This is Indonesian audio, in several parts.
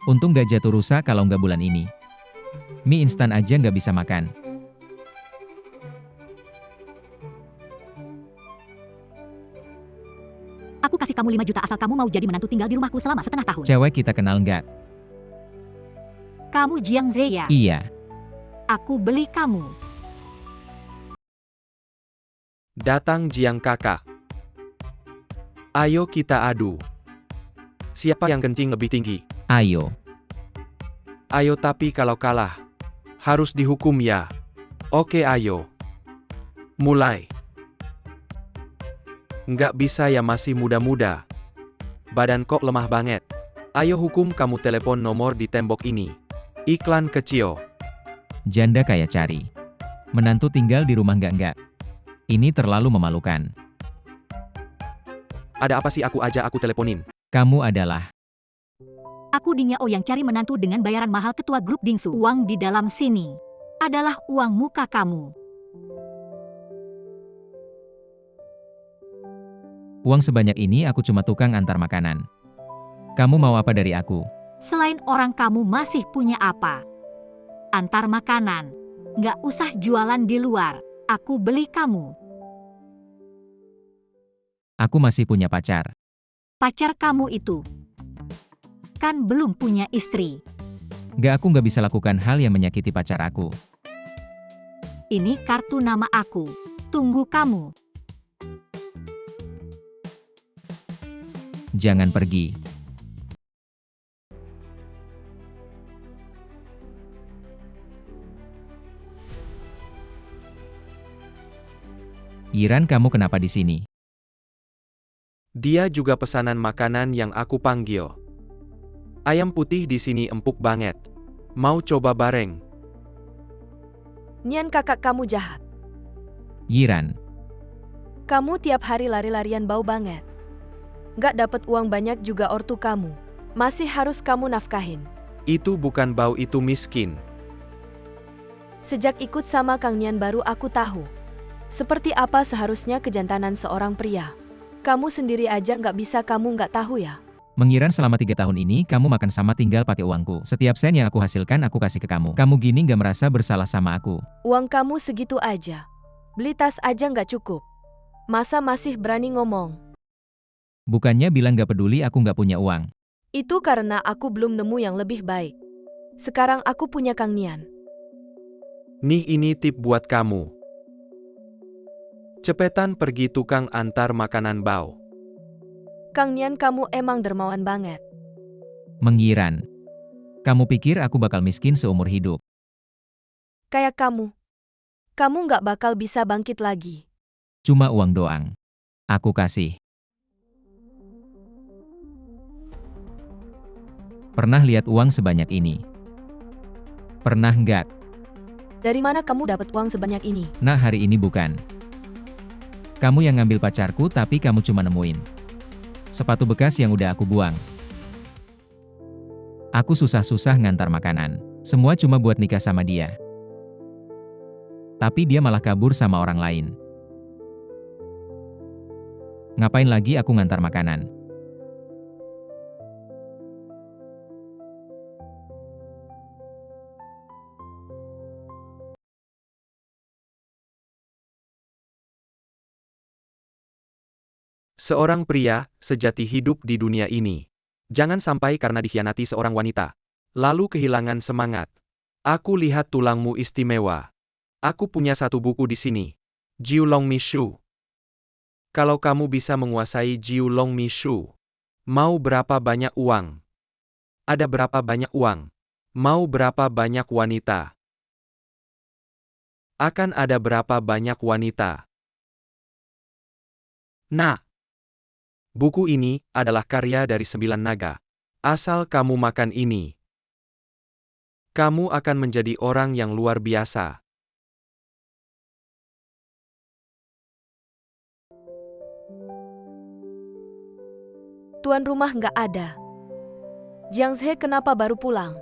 Untung gak jatuh rusa kalau nggak bulan ini. Mie instan aja nggak bisa makan. Aku kasih kamu 5 juta asal kamu mau jadi menantu tinggal di rumahku selama setengah tahun. Cewek kita kenal nggak? Kamu Jiang Ze ya? Iya. Aku beli kamu. Datang Jiang kakak. Ayo kita adu. Siapa yang kencing lebih tinggi? Ayo. Ayo tapi kalau kalah, harus dihukum ya. Oke ayo. Mulai. Nggak bisa ya masih muda-muda. Badan kok lemah banget. Ayo hukum kamu telepon nomor di tembok ini. Iklan kecil. Janda kaya cari. Menantu tinggal di rumah nggak. Ini terlalu memalukan. Ada apa sih aku teleponin? Kamu adalah... Aku Ding Yao yang cari menantu dengan bayaran mahal ketua grup Dingsu. Uang di dalam sini adalah uang muka kamu. Uang sebanyak ini aku cuma tukang antar makanan. Kamu mau apa dari aku? Selain orang kamu masih punya apa? Antar makanan. Nggak usah jualan di luar. Aku beli kamu. Aku masih punya pacar. Pacar kamu itu kan belum punya istri. Aku nggak bisa lakukan hal yang menyakiti pacar aku. Ini kartu nama aku. Tunggu kamu. Jangan pergi. Yiran, kamu kenapa di sini? Dia juga pesanan makanan yang aku panggil. Ayam putih di sini empuk banget. Mau coba bareng? Nian kakak kamu jahat. Yiran, Kamu tiap hari lari-larian bau banget. Nggak dapat uang banyak juga ortu kamu. Masih harus kamu nafkahin. Itu bukan bau, itu miskin. Sejak ikut sama Kang Nian baru aku tahu. Seperti apa seharusnya kejantanan seorang pria. Kamu sendiri aja nggak bisa, kamu nggak tahu ya. Mengiran selama 3 tahun ini kamu makan sama tinggal pakai uangku. Setiap sen yang aku hasilkan aku kasih ke kamu. Kamu gini nggak merasa bersalah sama aku? Uang kamu segitu aja. Beli tas aja nggak cukup. Masa masih berani ngomong? Bukannya bilang nggak peduli aku nggak punya uang. Itu karena aku belum nemu yang lebih baik. Sekarang aku punya Kang Nian. Nih ini tip buat kamu. Cepetan pergi tukang antar makanan bau. Kang Nian, kamu emang dermawan banget. Mengiran, kamu pikir aku bakal miskin seumur hidup? Kayak kamu. Kamu nggak bakal bisa bangkit lagi. Cuma uang doang. Aku kasih. Pernah lihat uang sebanyak ini? Pernah nggak? Dari mana kamu dapat uang sebanyak ini? Nah, hari ini bukan. Kamu yang ngambil pacarku tapi kamu cuma nemuin sepatu bekas yang udah aku buang. Aku susah-susah ngantar makanan. Semua cuma buat nikah sama dia. Tapi dia malah kabur sama orang lain. Ngapain lagi aku ngantar makanan? Seorang pria sejati hidup di dunia ini. Jangan sampai karena dikhianati seorang wanita, lalu kehilangan semangat. Aku lihat tulangmu istimewa. Aku punya satu buku di sini. Jiu Long Mi Shu. Kalau kamu bisa menguasai Jiu Long Mi Shu, mau berapa banyak uang? Ada berapa banyak uang? Mau berapa banyak wanita? Akan ada berapa banyak wanita? Nah, buku ini adalah karya dari 9 naga. Asal kamu makan ini, kamu akan menjadi orang yang luar biasa. Tuan rumah nggak ada. Jiang Ze kenapa baru pulang?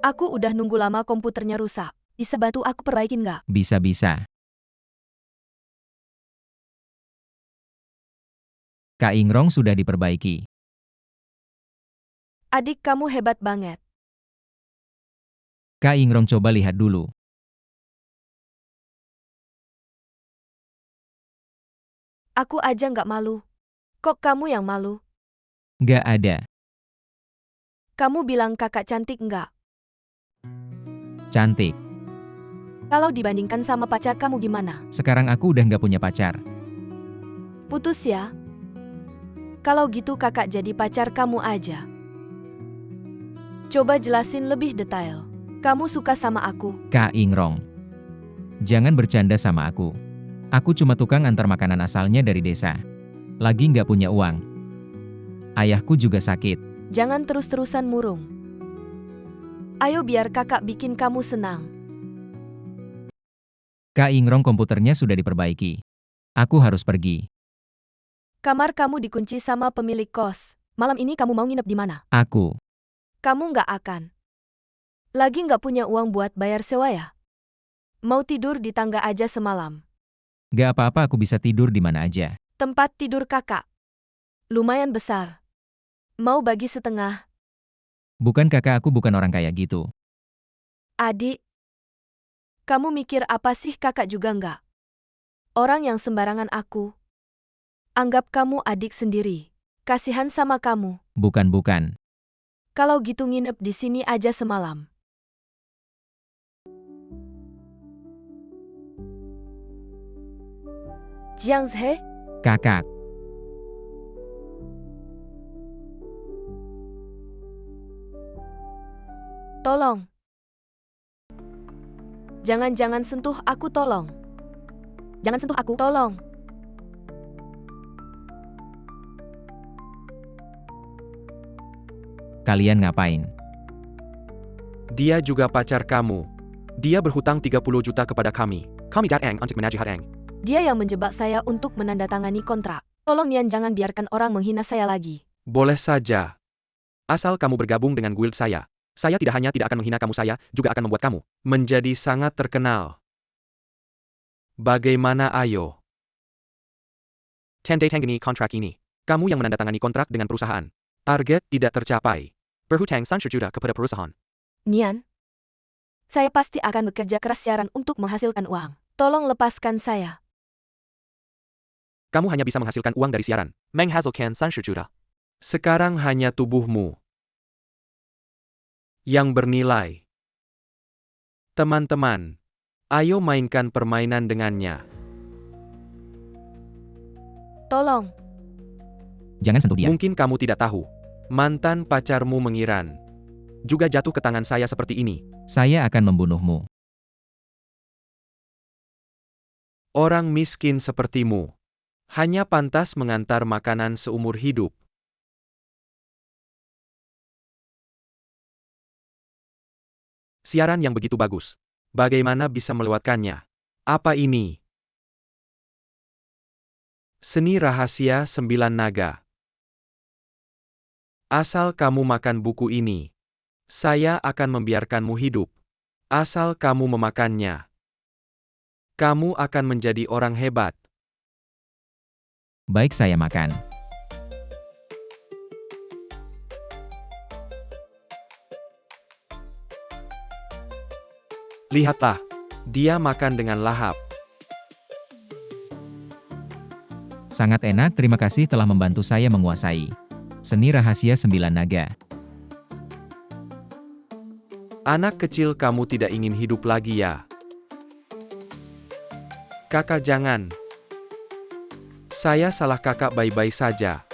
Aku udah nunggu lama, komputernya rusak. Bisa bantu aku perbaikin nggak? Bisa-bisa. Kak Ingrong sudah diperbaiki. Adik kamu hebat banget. Kak Ingrong coba lihat dulu. Aku aja nggak malu. Kok kamu yang malu? Nggak ada. Kamu bilang kakak cantik nggak? Cantik. Kalau dibandingkan sama pacar kamu gimana? Sekarang aku udah nggak punya pacar. Putus ya? Kalau gitu kakak jadi pacar kamu aja. Coba jelasin lebih detail. Kamu suka sama aku? Kak Ingrong. Jangan bercanda sama aku. Aku cuma tukang antar makanan asalnya dari desa. Lagi nggak punya uang. Ayahku juga sakit. Jangan terus-terusan murung. Ayo biar kakak bikin kamu senang. Kak Ingrong komputernya sudah diperbaiki. Aku harus pergi. Kamar kamu dikunci sama pemilik kos. Malam ini kamu mau nginep di mana? Aku. Kamu nggak akan. Lagi nggak punya uang buat bayar sewa ya? Mau tidur di tangga aja semalam. Nggak apa-apa, aku bisa tidur di mana aja. Tempat tidur kakak. Lumayan besar. Mau bagi setengah? Bukan kakak, aku bukan orang kaya gitu. Adik. Kamu mikir apa sih, kakak juga nggak? Orang yang sembarangan aku. Anggap kamu adik sendiri. Kasihan sama kamu. Bukan. Kalau gitu nginep di sini aja semalam. Jiang Zhe, Kakak. tolong. Jangan sentuh aku, tolong. Jangan sentuh aku, tolong. Kalian ngapain? Dia juga pacar kamu. Dia berhutang 30 juta kepada kami. Kami datang untuk menagihkan. Dia yang menjebak saya untuk menandatangani kontrak. Tolong Nian, jangan biarkan orang menghina saya lagi. Boleh saja. Asal kamu bergabung dengan guild saya. Saya tidak hanya tidak akan menghina kamu, saya juga akan membuat kamu menjadi sangat terkenal. Bagaimana ayo? Tanda-tangani kontrak ini. Kamu yang menandatangani kontrak dengan perusahaan. Target tidak tercapai. Berhutang 100 juta kepada perusahaan. Nian, saya pasti akan bekerja keras siaran untuk menghasilkan uang. Tolong lepaskan saya. Kamu hanya bisa menghasilkan uang dari siaran. Menghasilkan 100 juta. Sekarang hanya tubuhmu yang bernilai. Teman-teman, ayo mainkan permainan dengannya. Tolong. Jangan sentuh dia. Mungkin kamu tidak tahu. Mantan pacarmu mengiran. Juga jatuh ke tangan saya seperti ini. Saya akan membunuhmu. Orang miskin sepertimu hanya pantas mengantar makanan seumur hidup. Siaran yang begitu bagus. Bagaimana bisa melewatkannya? Apa ini? Seni Rahasia 9 Naga. Asal kamu makan buku ini, saya akan membiarkanmu hidup. Asal kamu memakannya, kamu akan menjadi orang hebat. Baik, saya makan. Lihatlah, dia makan dengan lahap. Sangat enak, terima kasih telah membantu saya menguasai Seni Rahasia 9 Naga. Anak kecil, kamu tidak ingin hidup lagi ya? Kakak jangan. Saya salah, kakak baik-baik saja.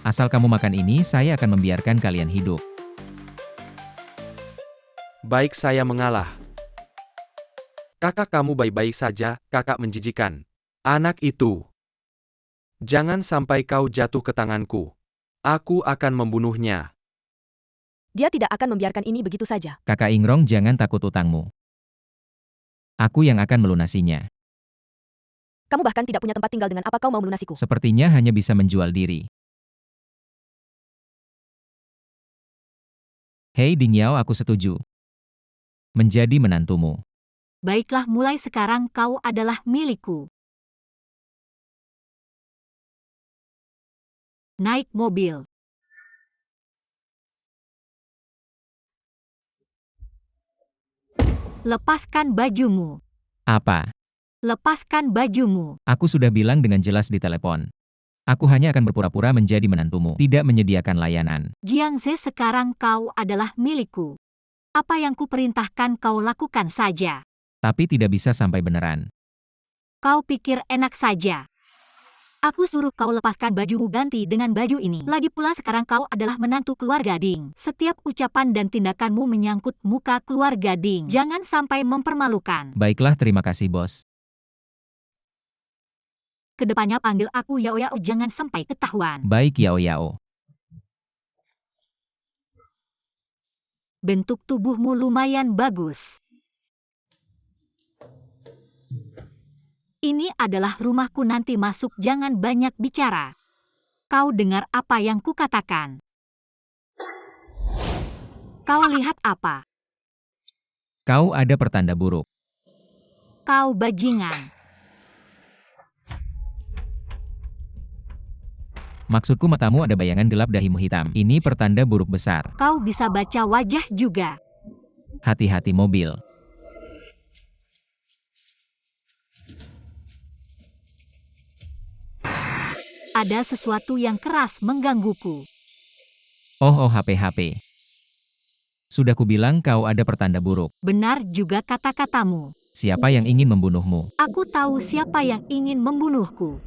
Asal kamu makan ini, saya akan membiarkan kalian hidup. Baik, saya mengalah. Kakak, kamu baik-baik saja, kakak menjijikan. Anak itu. Jangan sampai kau jatuh ke tanganku. Aku akan membunuhnya. Dia tidak akan membiarkan ini begitu saja. Kakak Ingrong, jangan takut utangmu. Aku yang akan melunasinya. Kamu bahkan tidak punya tempat tinggal, dengan apa kau mau melunasiku? Sepertinya hanya bisa menjual diri. Hei Ding Yao, aku setuju. Menjadi menantumu. Baiklah, mulai sekarang kau adalah milikku. Naik mobil. Lepaskan bajumu. Apa? Lepaskan bajumu. Aku sudah bilang dengan jelas di telepon. Aku hanya akan berpura-pura menjadi menantumu, tidak menyediakan layanan. Jiangze, sekarang kau adalah milikku. Apa yang kuperintahkan kau lakukan saja. Tapi tidak bisa sampai beneran. Kau pikir enak saja. Aku suruh kau lepaskan bajumu ganti dengan baju ini. Lagi pula sekarang kau adalah menantu keluarga Ding. Setiap ucapan dan tindakanmu menyangkut muka keluarga Ding. Jangan sampai mempermalukan. Baiklah, terima kasih bos. Kedepannya panggil aku Yao Yao, jangan sampai ketahuan. Baik Yao Yao. Bentuk tubuhmu lumayan bagus. Ini adalah rumahku, nanti masuk jangan banyak bicara. Kau dengar apa yang kukatakan? Kau lihat apa? Kau ada pertanda buruk. Kau bajingan. Maksudku matamu ada bayangan gelap dahimu hitam. Ini pertanda buruk besar. Kau bisa baca wajah juga. Hati-hati mobil. Ada sesuatu yang keras menggangguku. Oh HP. Sudah kubilang kau ada pertanda buruk. Benar juga kata-katamu. Siapa yang ingin membunuhmu? Aku tahu siapa yang ingin membunuhku.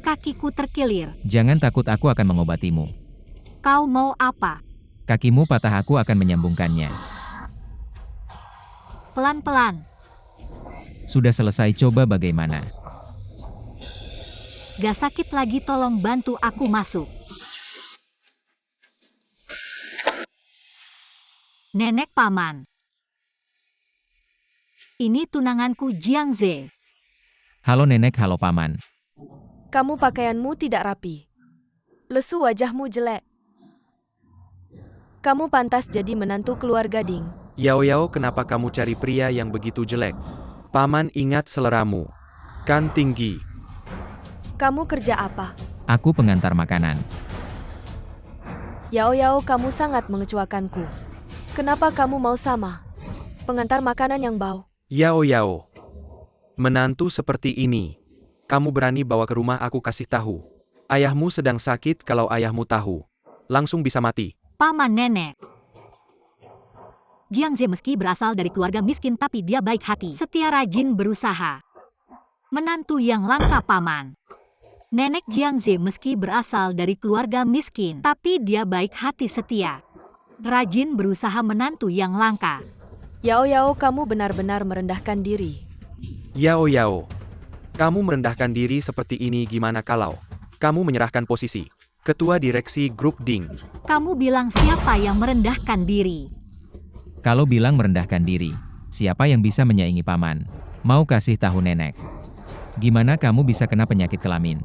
Kakiku terkilir. Jangan takut, aku akan mengobatimu. Kau mau apa? Kakimu patah, aku akan menyambungkannya. Pelan-pelan. Sudah selesai, coba bagaimana? Gak sakit lagi, tolong bantu aku masuk. Nenek paman. Ini tunanganku Jiangze. Halo nenek, halo paman. Kamu pakaianmu tidak rapi. Lesu, wajahmu jelek. Kamu pantas jadi menantu keluarga Ding. Yao Yao, kenapa kamu cari pria yang begitu jelek? Paman ingat seleramu. Kan tinggi. Kamu kerja apa? Aku pengantar makanan. Yao Yao, kamu sangat mengecewakanku. Kenapa kamu mau sama pengantar makanan yang bau? Yao Yao. Menantu seperti ini. Kamu berani bawa ke rumah, aku kasih tahu. Ayahmu sedang sakit, kalau ayahmu tahu, langsung bisa mati. Paman nenek. Jiangze meski berasal dari keluarga miskin tapi dia baik hati. Setia, rajin berusaha. Menantu yang langka paman. Nenek Jiangze meski berasal dari keluarga miskin tapi dia baik hati, setia. Rajin berusaha, menantu yang langka. Yao Yao, kamu benar-benar merendahkan diri. Yao Yao. Kamu merendahkan diri seperti ini, gimana kalau kamu menyerahkan posisi ketua direksi grup Ding? Kamu bilang siapa yang merendahkan diri? Kalau bilang merendahkan diri, siapa yang bisa menyaingi paman? Mau kasih tahu nenek. Gimana kamu bisa kena penyakit kelamin?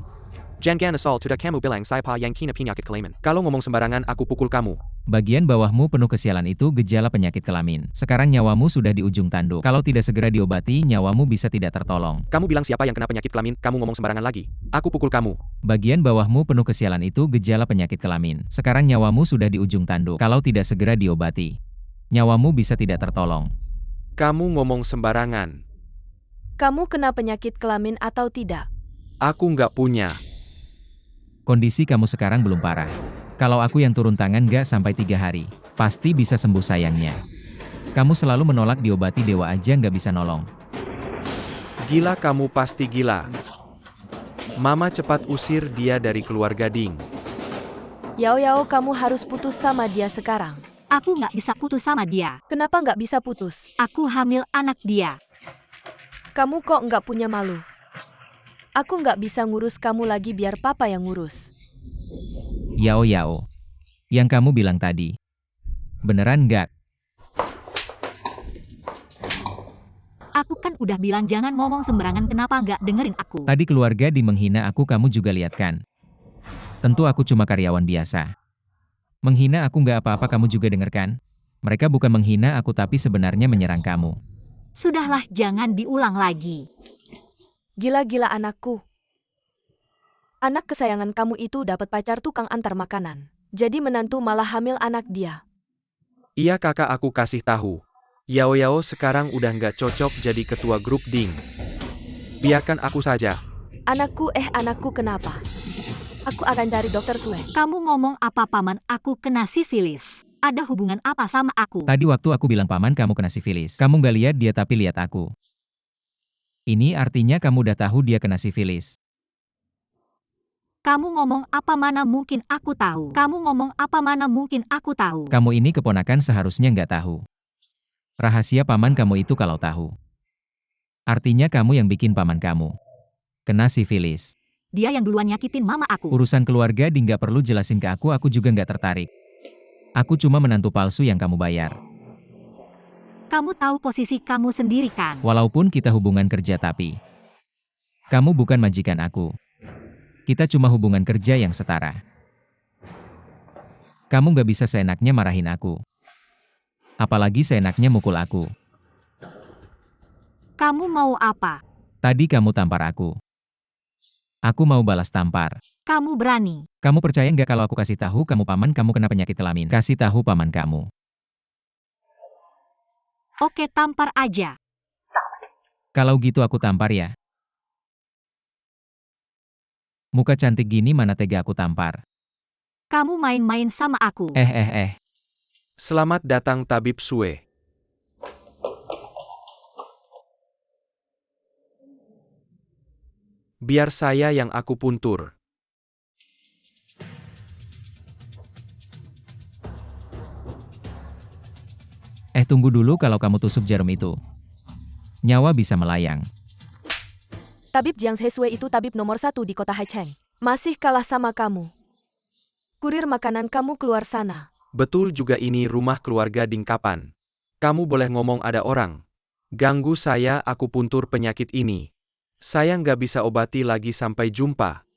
Jangan asal sudah kamu bilang saya yang kena penyakit kelamin. Kalau ngomong sembarangan aku pukul kamu. Bagian bawahmu penuh kesialan, itu gejala penyakit kelamin. Sekarang nyawamu sudah di ujung tanduk. Kalau tidak segera diobati, nyawamu bisa tidak tertolong. Kamu bilang siapa yang kena penyakit kelamin, kamu ngomong sembarangan lagi. Aku pukul kamu. Bagian bawahmu penuh kesialan, itu gejala penyakit kelamin. Sekarang nyawamu sudah di ujung tanduk. Kalau tidak segera diobati, nyawamu bisa tidak tertolong. Kamu ngomong sembarangan. Kamu kena penyakit kelamin atau tidak? Aku nggak punya. Kondisi kamu sekarang belum parah. Kalau aku yang turun tangan gak sampai 3 hari, pasti bisa sembuh sayangnya. Kamu selalu menolak diobati, dewa aja nggak bisa nolong. Gila, kamu pasti gila. Mama, cepat usir dia dari keluarga Ding. Yao Yao, kamu harus putus sama dia sekarang. Aku nggak bisa putus sama dia. Kenapa nggak bisa putus? Aku hamil anak dia. Kamu kok nggak punya malu? Aku nggak bisa ngurus kamu lagi, biar papa yang ngurus. Yao Yao, yang kamu bilang tadi, beneran nggak? Aku kan udah bilang jangan ngomong sembarangan, kenapa nggak dengerin aku? Tadi keluarga di menghina aku, kamu juga lihat kan? Tentu aku cuma karyawan biasa. Menghina aku nggak apa-apa, kamu juga denger kan? Mereka bukan menghina aku tapi sebenarnya menyerang kamu. Sudahlah, jangan diulang lagi. Gila-gila anakku. Anak kesayangan kamu itu dapat pacar tukang antar makanan. Jadi menantu malah hamil anak dia. Iya kakak, aku kasih tahu. Yao Yao sekarang udah nggak cocok jadi ketua grup Ding. Biarkan aku saja. Anakku kenapa? Aku akan cari dokter Sue. Kamu ngomong apa paman? Aku kena sifilis. Ada hubungan apa sama aku? Tadi waktu aku bilang paman kamu kena sifilis. Kamu nggak lihat dia tapi lihat aku. Ini artinya kamu udah tahu dia kena sifilis. Kamu ngomong apa, mana mungkin aku tahu? Kamu ngomong apa, mana mungkin aku tahu? Kamu ini keponakan seharusnya nggak tahu. Rahasia paman kamu itu kalau tahu. Artinya kamu yang bikin paman kamu kena sifilis. Dia yang duluan nyakitin mama aku. Urusan keluarga Ding nggak perlu jelasin ke aku juga nggak tertarik. Aku cuma menantu palsu yang kamu bayar. Kamu tahu posisi kamu sendiri kan? Walaupun kita hubungan kerja tapi kamu bukan majikan aku. Kita cuma hubungan kerja yang setara. Kamu nggak bisa seenaknya marahin aku. Apalagi seenaknya mukul aku. Kamu mau apa? Tadi kamu tampar aku. Aku mau balas tampar. Kamu berani? Kamu percaya nggak kalau aku kasih tahu kamu paman kamu kena penyakit kelamin? Kasih tahu paman kamu. Oke, tampar aja. Kalau gitu aku tampar ya. Muka cantik gini mana tega aku tampar. Kamu main-main sama aku. Selamat datang Tabib Sue. Biar saya yang aku puntur. Tunggu dulu, kalau kamu tusuk jarum itu, nyawa bisa melayang. Tabib Jiang Sue itu tabib nomor 1 di kota Haicheng. Masih kalah sama kamu. Kurir makanan kamu keluar sana. Betul juga, ini rumah keluarga Ding. Kapan kamu boleh ngomong ada orang ganggu saya, aku puntur penyakit ini. Saya nggak bisa obati lagi, sampai jumpa.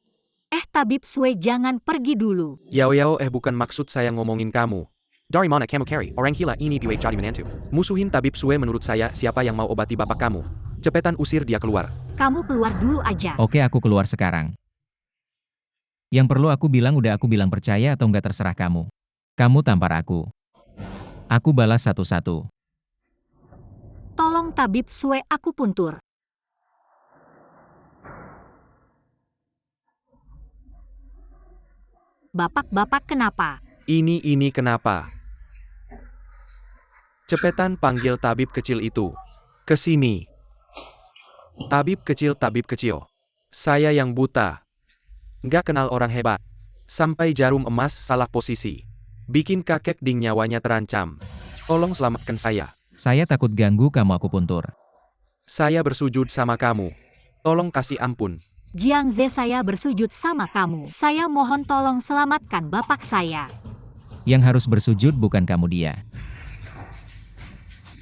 Tabib Sue, jangan pergi dulu. Yao Yao, bukan maksud saya ngomongin kamu. Dari mana kamu cari orang gila ini buat jadi menantu? Musuhin Tabib Sue, menurut saya siapa yang mau obati bapak kamu? Cepetan usir dia keluar. Kamu keluar dulu aja. Oke, aku keluar sekarang. Yang perlu aku bilang udah aku bilang, percaya atau nggak terserah kamu. Kamu tampar aku. Aku balas satu-satu. Tolong Tabib Sue, aku puntur. Bapak kenapa? Ini kenapa? Cepetan panggil tabib kecil itu. Kesini. Tabib kecil. Saya yang buta. Nggak kenal orang hebat. Sampai jarum emas salah posisi. Bikin kakek Ding nyawanya terancam. Tolong selamatkan saya. Saya takut ganggu kamu, aku puntur. Saya bersujud sama kamu. Tolong kasih ampun. Jiang Ze, saya bersujud sama kamu. Saya mohon tolong selamatkan bapak saya. Yang harus bersujud bukan kamu, dia.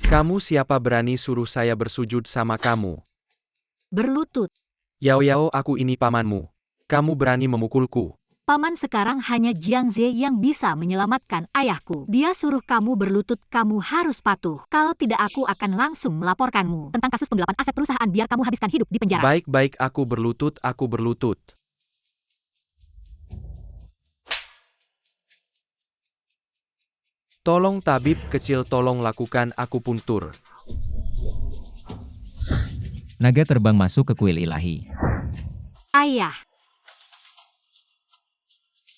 Kamu siapa berani suruh saya bersujud sama kamu? Berlutut. Yao Yao, aku ini pamanmu. Kamu berani memukulku. Paman, sekarang hanya Jiang Ze yang bisa menyelamatkan ayahku. Dia suruh kamu berlutut, kamu harus patuh. Kalau tidak, aku akan langsung melaporkanmu tentang kasus penggelapan aset perusahaan, biar kamu habiskan hidup di penjara. Baik, aku berlutut. Tolong tabib kecil, tolong lakukan aku puntur. Naga terbang masuk ke kuil ilahi. Ayah.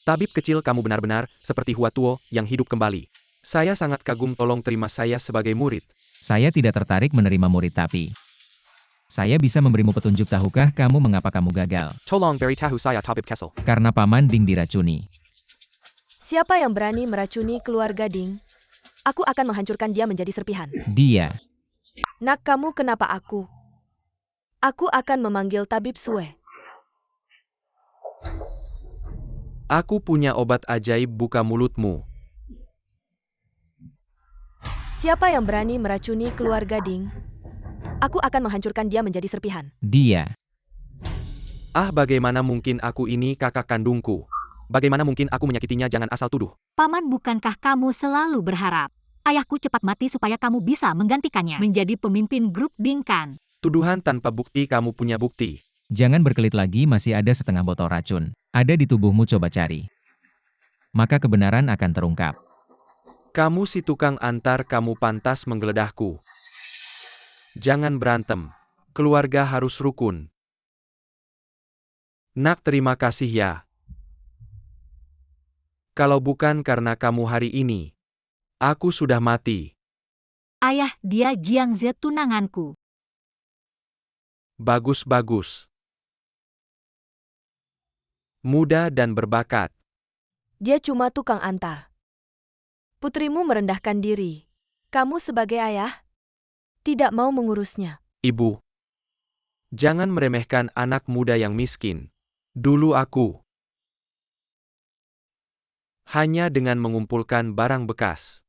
Tabib kecil, kamu benar-benar seperti Hua Tuo yang hidup kembali. Saya sangat kagum, tolong terima saya sebagai murid. Saya tidak tertarik menerima murid, tapi saya bisa memberimu petunjuk. Tahukah kamu mengapa kamu gagal? Tolong beritahu saya Tabib Kecil. Karena paman Ding diracuni. Siapa yang berani meracuni keluarga Ding? Aku akan menghancurkan dia menjadi serpihan. Dia. Nak, kamu kenapa aku? Aku akan memanggil Tabib Sue. Aku punya obat ajaib, buka mulutmu. Siapa yang berani meracuni keluarga Ding? Aku akan menghancurkan dia menjadi serpihan. Dia. Bagaimana mungkin, aku ini kakak kandungku. Bagaimana mungkin aku menyakitinya, jangan asal tuduh. Paman, bukankah kamu selalu berharap ayahku cepat mati supaya kamu bisa menggantikannya menjadi pemimpin grup Ding kan? Tuduhan tanpa bukti, kamu punya bukti. Jangan berkelit lagi, masih ada setengah botol racun. Ada di tubuhmu, coba cari. Maka kebenaran akan terungkap. Kamu si tukang antar, kamu pantas menggeledahku. Jangan berantem. Keluarga harus rukun. Nak, terima kasih ya. Kalau bukan karena kamu hari ini, aku sudah mati. Ayah, dia Jiang Ze tunanganku. Bagus-bagus. Muda dan berbakat. Dia cuma tukang antar. Putrimu merendahkan diri. Kamu sebagai ayah tidak mau mengurusnya. Ibu, jangan meremehkan anak muda yang miskin. Dulu aku hanya dengan mengumpulkan barang bekas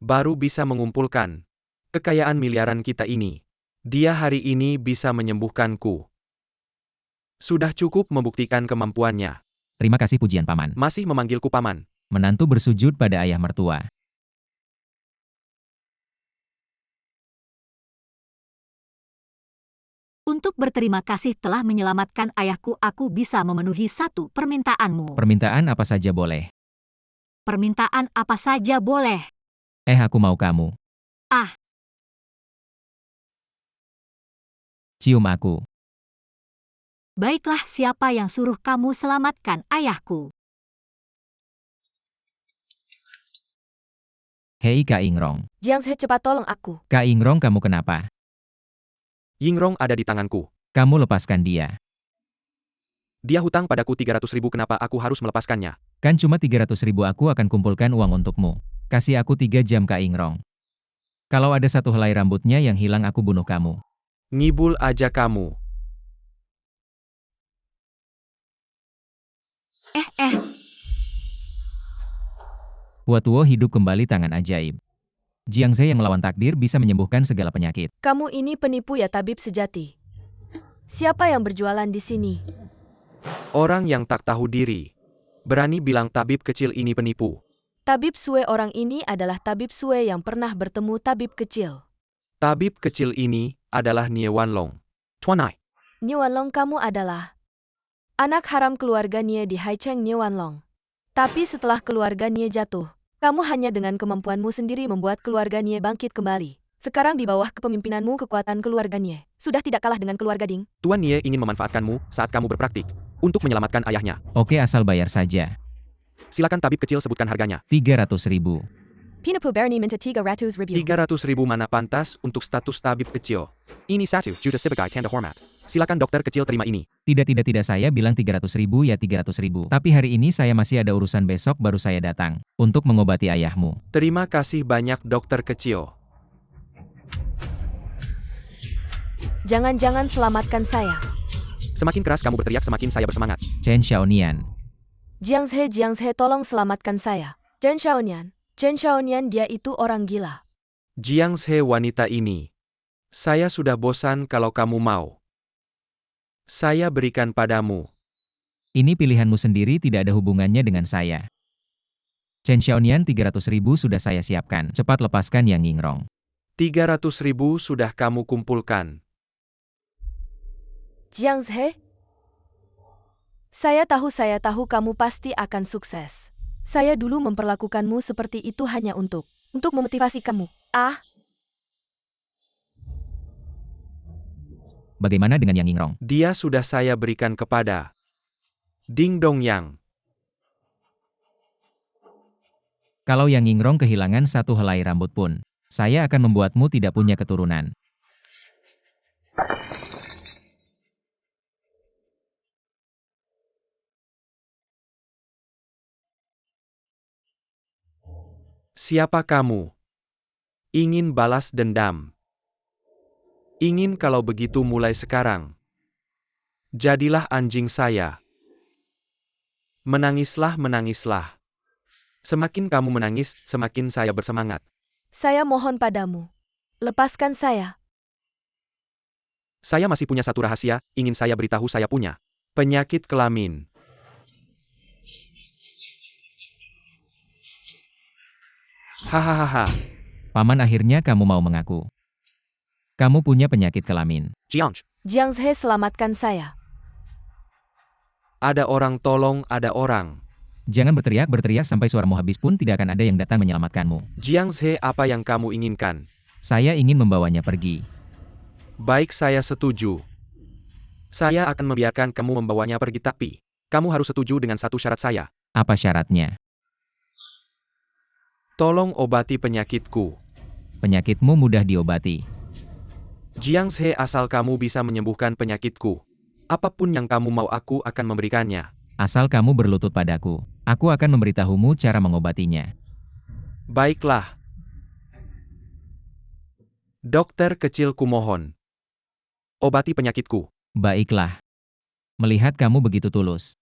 baru bisa mengumpulkan kekayaan miliaran kita ini. Dia hari ini bisa menyembuhkanku. Sudah cukup membuktikan kemampuannya. Terima kasih pujian paman. Masih memanggilku paman. Menantu bersujud pada ayah mertua. Untuk berterima kasih telah menyelamatkan ayahku, aku bisa memenuhi satu permintaanmu. Permintaan apa saja boleh. Permintaan apa saja boleh. Aku mau kamu. Ah. Cium aku. Baiklah, siapa yang suruh kamu selamatkan ayahku? Hei Kak Ingrong. Jiang Ze, cepat tolong aku. Kak Ingrong, kamu kenapa? Yingrong ada di tanganku. Kamu lepaskan dia. Dia hutang padaku 300.000, kenapa aku harus melepaskannya? Kan cuma 300.000, aku akan kumpulkan uang untukmu. Kasih aku 3 jam Kak Ingrong. Kalau ada satu helai rambutnya yang hilang, aku bunuh kamu. Ngibul aja kamu. Huatuo hidup kembali, tangan ajaib. Jiang Ze yang melawan takdir bisa menyembuhkan segala penyakit. Kamu ini penipu ya, tabib sejati. Siapa yang berjualan di sini? Orang yang tak tahu diri. Berani bilang tabib kecil ini penipu. Tabib Sue orang ini adalah tabib Sue yang pernah bertemu tabib kecil. Tabib kecil ini adalah Nie Wanlong. Tuanai. Nie Wanlong, kamu adalah anak haram keluarga Nie di Haicheng Nie Wanlong. Tapi setelah keluarga Nie jatuh, kamu hanya dengan kemampuanmu sendiri membuat keluarga Nie bangkit kembali. Sekarang di bawah kepemimpinanmu, kekuatan keluarga Nie sudah tidak kalah dengan keluarga Ding. Tuan Nie ingin memanfaatkanmu saat kamu berpraktik untuk menyelamatkan ayahnya. Oke, asal bayar saja. Silakan tabib kecil, sebutkan harganya. 300.000. Pinapu Berni minta 300 ribu. 300.000 mana pantas untuk status tabib kecil. Ini satu juta sebagai tanda hormat. Silakan dokter kecil terima ini. Tidak, saya bilang 300.000 ya 300.000. Tapi hari ini saya masih ada urusan, besok baru saya datang. Untuk mengobati ayahmu. Terima kasih banyak dokter kecil. Jangan-jangan selamatkan saya. Semakin keras kamu berteriak, semakin saya bersemangat. Chen Xiaonian. Jiang Ze, tolong selamatkan saya. Chen Xiaonian, dia itu orang gila. Jiang Ze, wanita ini. Saya sudah bosan, kalau kamu mau. Saya berikan padamu. Ini pilihanmu sendiri, tidak ada hubungannya dengan saya. Chen Xiaonian, 300.000 sudah saya siapkan. Cepat lepaskan Yang Yingrong. 300.000 sudah kamu kumpulkan. Jiang Ze, saya tahu kamu pasti akan sukses. Saya dulu memperlakukanmu seperti itu hanya untuk memotivasi kamu. Bagaimana dengan Yang Yingrong? Dia sudah saya berikan kepada Ding Dong Yang. Kalau Yang Yingrong kehilangan satu helai rambut pun, saya akan membuatmu tidak punya keturunan. Siapa kamu? Ingin balas dendam? Ingin, kalau begitu mulai sekarang. Jadilah anjing saya. Menangislah. Semakin kamu menangis, semakin saya bersemangat. Saya mohon padamu, lepaskan saya. Saya masih punya satu rahasia, ingin saya beritahu. Saya punya penyakit kelamin. Hahaha. Paman, akhirnya kamu mau mengaku. Kamu punya penyakit kelamin. Jiang Ze, selamatkan saya. Ada orang tolong, ada orang. Jangan berteriak-berteriak sampai suaramu habis pun tidak akan ada yang datang menyelamatkanmu. Jiang Zhe, apa yang kamu inginkan? Saya ingin membawanya pergi. Baik, saya setuju. Saya akan membiarkan kamu membawanya pergi, tapi kamu harus setuju dengan satu syarat saya. Apa syaratnya? Tolong obati penyakitku. Penyakitmu mudah diobati. Jiang Zhe, asal kamu bisa menyembuhkan penyakitku. Apapun yang kamu mau, aku akan memberikannya. Asal kamu berlutut padaku, aku akan memberitahumu cara mengobatinya. Baiklah. Dokter kecil, kumohon. Obati penyakitku. Baiklah. Melihat kamu begitu tulus,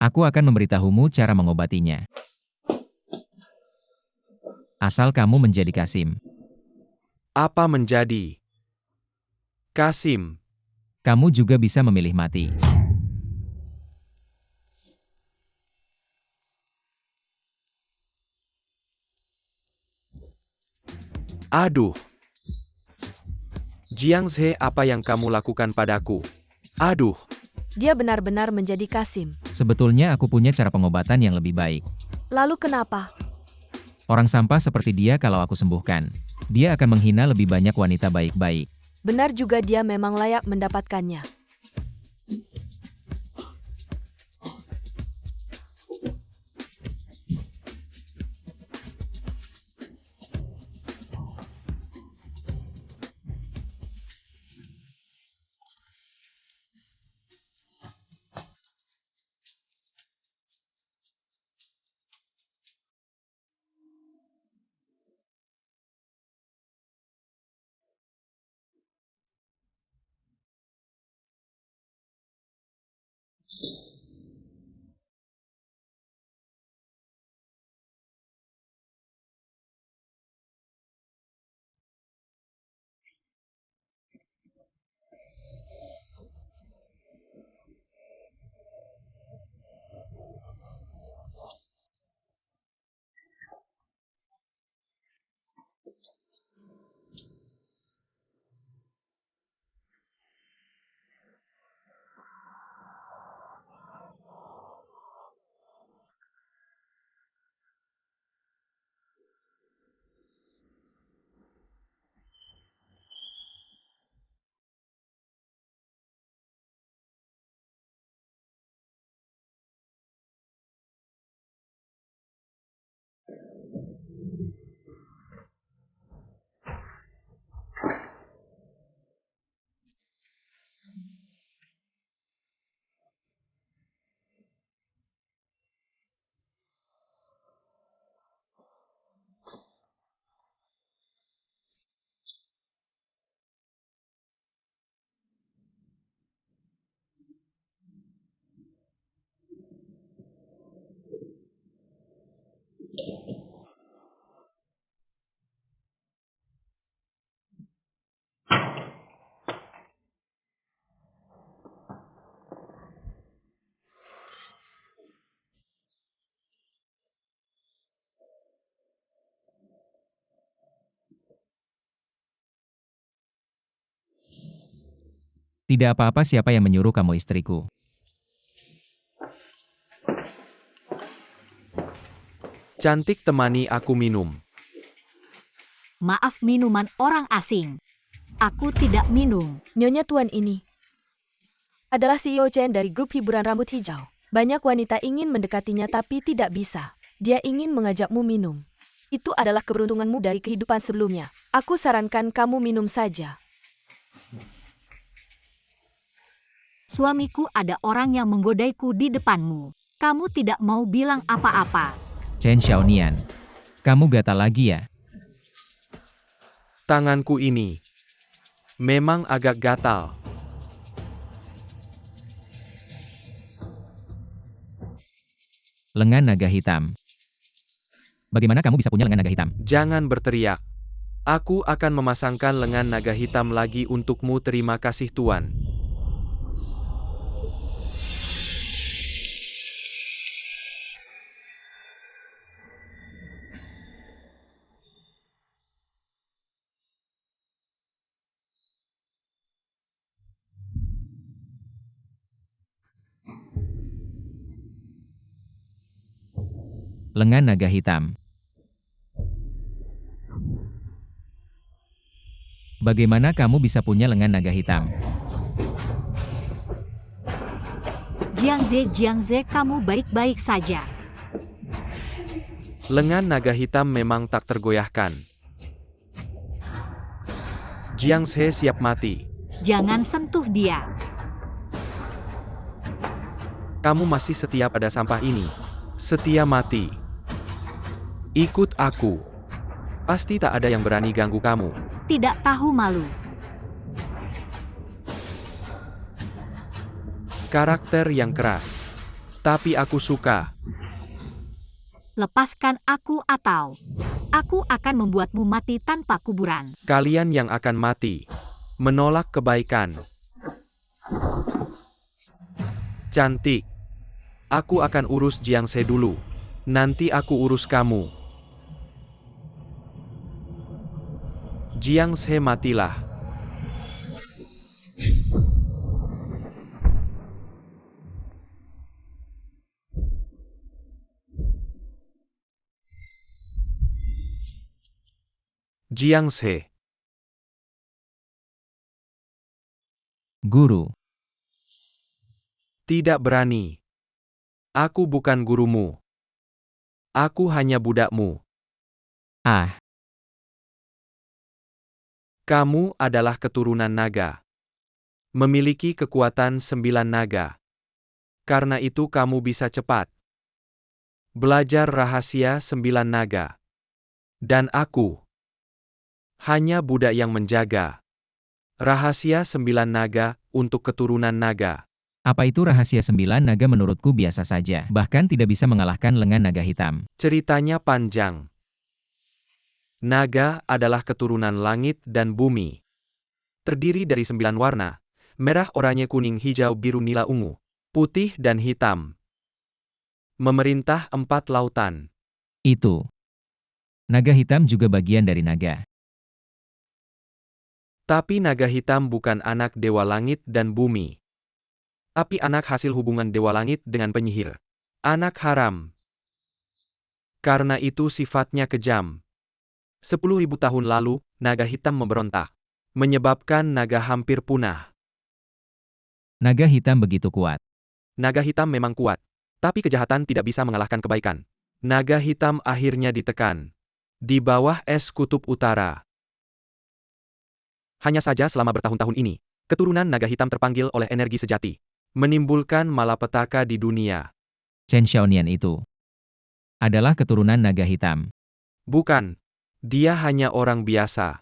aku akan memberitahumu cara mengobatinya. Asal kamu menjadi Kasim. Apa menjadi? Kasim. Kamu juga bisa memilih mati. Aduh. Jiang Zhe, apa yang kamu lakukan padaku? Aduh. Dia benar-benar menjadi Kasim. Sebetulnya aku punya cara pengobatan yang lebih baik. Lalu kenapa? Orang sampah seperti dia kalau aku sembuhkan, dia akan menghina lebih banyak wanita baik-baik. Benar juga, dia memang layak mendapatkannya. Tidak apa-apa, siapa yang menyuruh kamu istriku. Cantik, temani aku minum. Maaf, minuman orang asing. Aku tidak minum. Nyonya Tuan ini adalah CEO Chen dari grup hiburan rambut hijau. Banyak wanita ingin mendekatinya tapi tidak bisa. Dia ingin mengajakmu minum. Itu adalah keberuntunganmu dari kehidupan sebelumnya. Aku sarankan kamu minum saja. Suamiku, ada orang yang menggodaiku di depanmu. Kamu tidak mau bilang apa-apa. Chen Xiaonian, kamu gatal lagi ya? Tanganku ini memang agak gatal. Lengan naga hitam. Bagaimana kamu bisa punya lengan naga hitam? Jangan berteriak. Aku akan memasangkan lengan naga hitam lagi untukmu. Terima kasih, Tuan. Lengan naga hitam. Bagaimana kamu bisa punya lengan naga hitam? Jiang Ze, kamu baik-baik saja. Lengan naga hitam memang tak tergoyahkan. Jiang Ze siap mati. Jangan sentuh dia. Kamu masih setia pada sampah ini. Setia mati. Ikut aku. Pasti tak ada yang berani ganggu kamu. Tidak tahu malu. Karakter yang keras. Tapi aku suka. Lepaskan aku atau aku akan membuatmu mati tanpa kuburan. Kalian yang akan mati. Menolak kebaikan. Cantik. Aku akan urus Jiang Ze dulu. Nanti aku urus kamu. Jiang Ze matilah. Jiang Ze. Guru. Tidak berani. Aku bukan gurumu. Aku hanya budakmu. Ah, Kamu adalah keturunan naga. Memiliki kekuatan 9 naga. Karena itu kamu bisa cepat. Belajar rahasia 9 naga. Dan aku. Hanya budak yang menjaga. Rahasia 9 naga untuk keturunan naga. apa itu rahasia 9 naga? Menurutku biasa saja. Bahkan tidak bisa mengalahkan lengan naga hitam. Ceritanya panjang. Naga adalah keturunan langit dan bumi. Terdiri dari 9 warna. Merah, oranye, kuning, hijau, biru, nila, ungu. Putih dan hitam. Memerintah 4 lautan. Itu. Naga hitam juga bagian dari naga. Tapi naga hitam bukan anak dewa langit dan bumi. Tapi anak hasil hubungan dewa langit dengan penyihir. Anak haram. Karena itu sifatnya kejam. 10.000 tahun lalu, naga hitam memberontak. Menyebabkan naga hampir punah. Naga hitam begitu kuat. Naga hitam memang kuat. Tapi kejahatan tidak bisa mengalahkan kebaikan. Naga hitam akhirnya ditekan. Di bawah es kutub utara. Hanya saja selama bertahun-tahun ini, keturunan naga hitam terpanggil oleh energi sejati. Menimbulkan malapetaka di dunia. Chen Xiaonian itu adalah keturunan naga hitam. Bukan. Dia hanya orang biasa.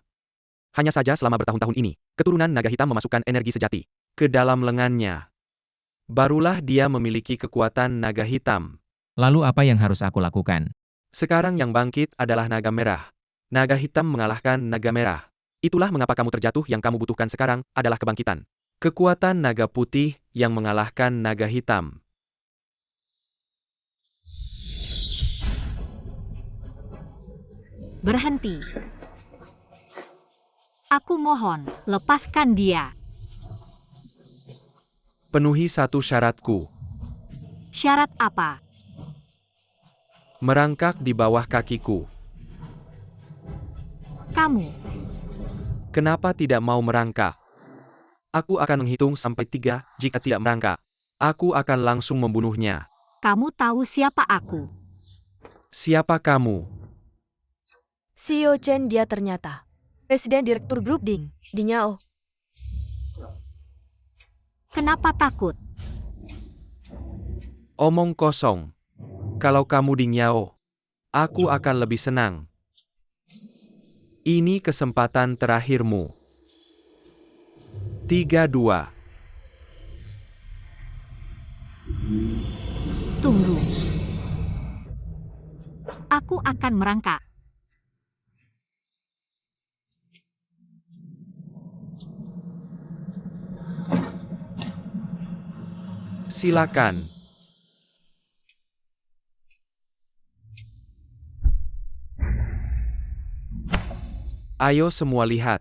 Hanya saja selama bertahun-tahun ini, keturunan naga hitam memasukkan energi sejati ke dalam lengannya. Barulah dia memiliki kekuatan naga hitam. Lalu apa yang harus aku lakukan? Sekarang yang bangkit adalah naga merah. Naga hitam mengalahkan naga merah. Itulah mengapa kamu terjatuh. Yang kamu butuhkan sekarang adalah kebangkitan. Kekuatan naga putih yang mengalahkan naga hitam. Berhenti. Aku mohon, lepaskan dia. Penuhi satu syaratku. Syarat apa? Merangkak di bawah kakiku. Kamu. Kenapa tidak mau merangkak? Aku akan menghitung sampai 3, jika tidak merangkak. Aku akan langsung membunuhnya. Kamu tahu siapa aku? Siapa kamu? CEO Chen dia ternyata. Presiden Direktur Grup Ding, Dingyao. Kenapa takut? Omong kosong. Kalau kamu Dingyao, aku akan lebih senang. Ini kesempatan terakhirmu. 3, 2. Tunggu. Aku akan merangkak. Silakan. Ayo semua lihat.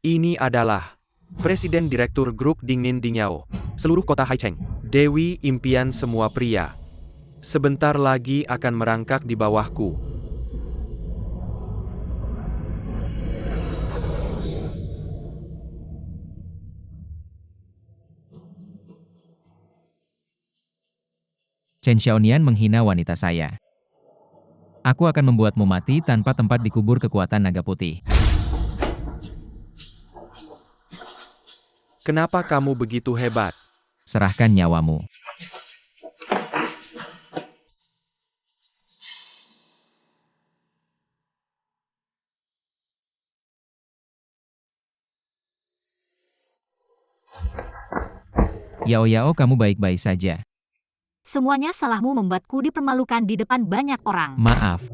Ini adalah Presiden Direktur Grup Dingnin Dingyao. Seluruh kota Haicheng. Dewi impian semua pria. sebentar lagi akan merangkak di bawahku. Chen Xiaonian menghina wanita saya. Aku akan membuatmu mati tanpa tempat dikubur kekuatan naga putih. Kenapa kamu begitu hebat? Serahkan nyawamu. Yao Yao, kamu baik-baik saja. Semuanya salahmu membuatku dipermalukan di depan banyak orang. Maaf.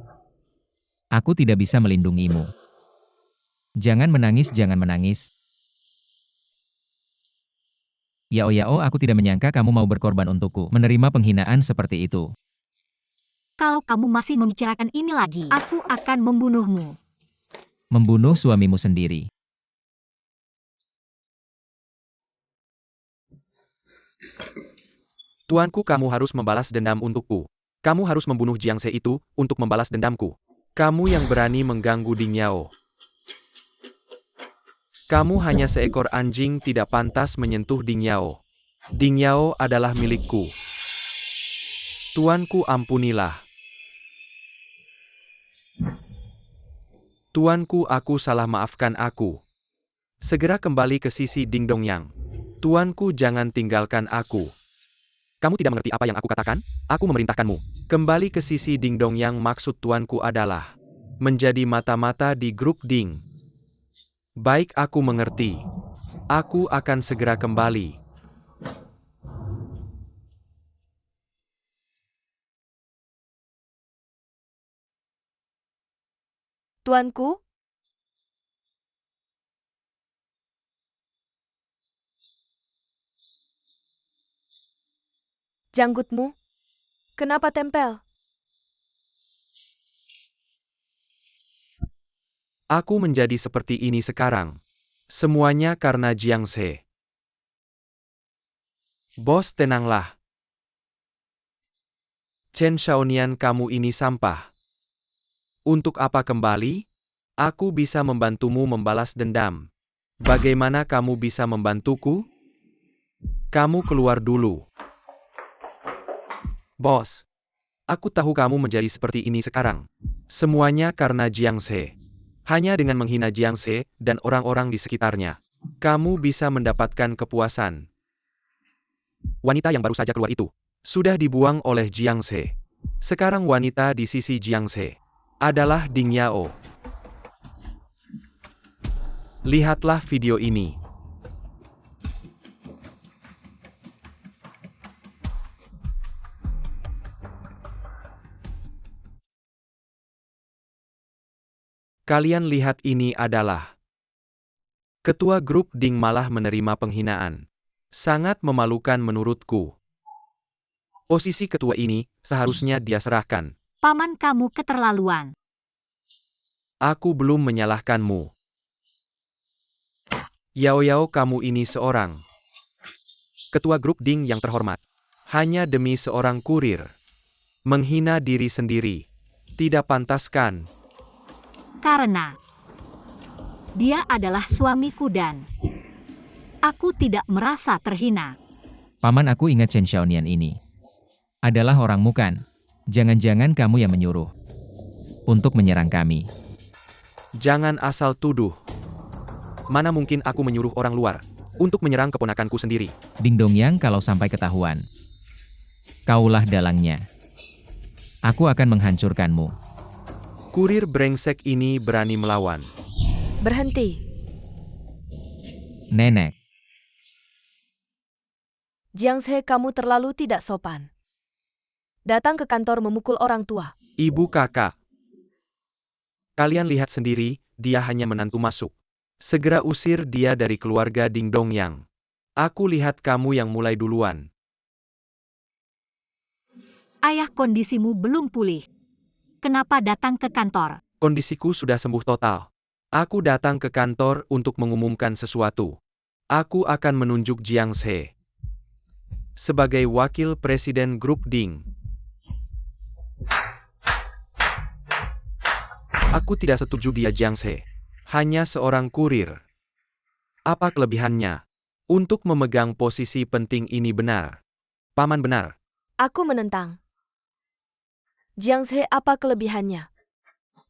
Aku tidak bisa melindungimu. Jangan menangis, jangan menangis. Yao Yao, aku tidak menyangka kamu mau berkorban untukku. Menerima penghinaan seperti itu. Kalau kamu masih membicarakan ini lagi, aku akan membunuhmu. Membunuh suamimu sendiri. Tuanku, kamu harus membalas dendam untukku. Kamu harus membunuh Jiangse itu untuk membalas dendamku. Kamu yang berani mengganggu Ding Yao. Kamu hanya seekor anjing, tidak pantas menyentuh Ding Yao. Ding Yao adalah milikku. Tuanku, ampunilah. Tuanku, aku salah, maafkan aku. Segera kembali ke sisi Ding Dongyang. Tuanku, jangan tinggalkan aku. Kamu tidak mengerti apa yang aku katakan? Aku memerintahkanmu. Kembali ke sisi Ding Dongyang, maksud tuanku adalah menjadi mata-mata di grup Ding. Baik, aku mengerti. Aku akan segera kembali. Tuanku, janggutmu, kenapa tempel? Aku menjadi seperti ini sekarang. Semuanya karena Jiangse. Bos, tenanglah. Chen Xiaonian, kamu ini sampah. Untuk apa kembali? Aku bisa membantumu membalas dendam. Bagaimana kamu bisa membantuku? Kamu keluar dulu. Bos, aku tahu kamu menjadi seperti ini sekarang. Semuanya karena Jiangse. Hanya dengan menghina Jiangse dan orang-orang di sekitarnya, kamu bisa mendapatkan kepuasan. Wanita yang baru saja keluar itu sudah dibuang oleh Jiangse. Sekarang wanita di sisi Jiangse adalah Ding Yao. Lihatlah video ini. Kalian lihat, ini adalah ketua grup Ding malah menerima penghinaan. Sangat memalukan menurutku. Posisi ketua ini seharusnya dia serahkan. Paman, kamu keterlaluan. Aku belum menyalahkanmu. Yao Yao, kamu ini seorang ketua grup Ding yang terhormat. Hanya demi seorang kurir. Menghina diri sendiri. Tidak pantas kan? Karena dia adalah suamiku dan aku tidak merasa terhina. Paman, aku ingat Chen Xiaonian ini adalah orangmu kan? Jangan-jangan kamu yang menyuruh untuk menyerang kami. Jangan asal tuduh. Mana mungkin aku menyuruh orang luar untuk menyerang keponakanku sendiri. Ding Dongyang, kalau sampai ketahuan, kaulah dalangnya. Aku akan menghancurkanmu. Kurir brengsek ini berani melawan. Berhenti. Nenek, Jiangse, kamu terlalu tidak sopan. Datang ke kantor memukul orang tua. Ibu, kakak. Kalian lihat sendiri, dia hanya menantu masuk. Segera usir dia dari keluarga Ding Dongyang. Aku lihat kamu yang mulai duluan. Ayah, kondisimu belum pulih. Kenapa datang ke kantor? Kondisiku sudah sembuh total. Aku datang ke kantor untuk mengumumkan sesuatu. Aku akan menunjuk Jiangse sebagai wakil presiden grup Ding. Aku tidak setuju dia Jiang Ze. Hanya seorang kurir. Apa kelebihannya? Untuk memegang posisi penting ini benar. Paman benar. Aku menentang. Jiang Ze apa kelebihannya?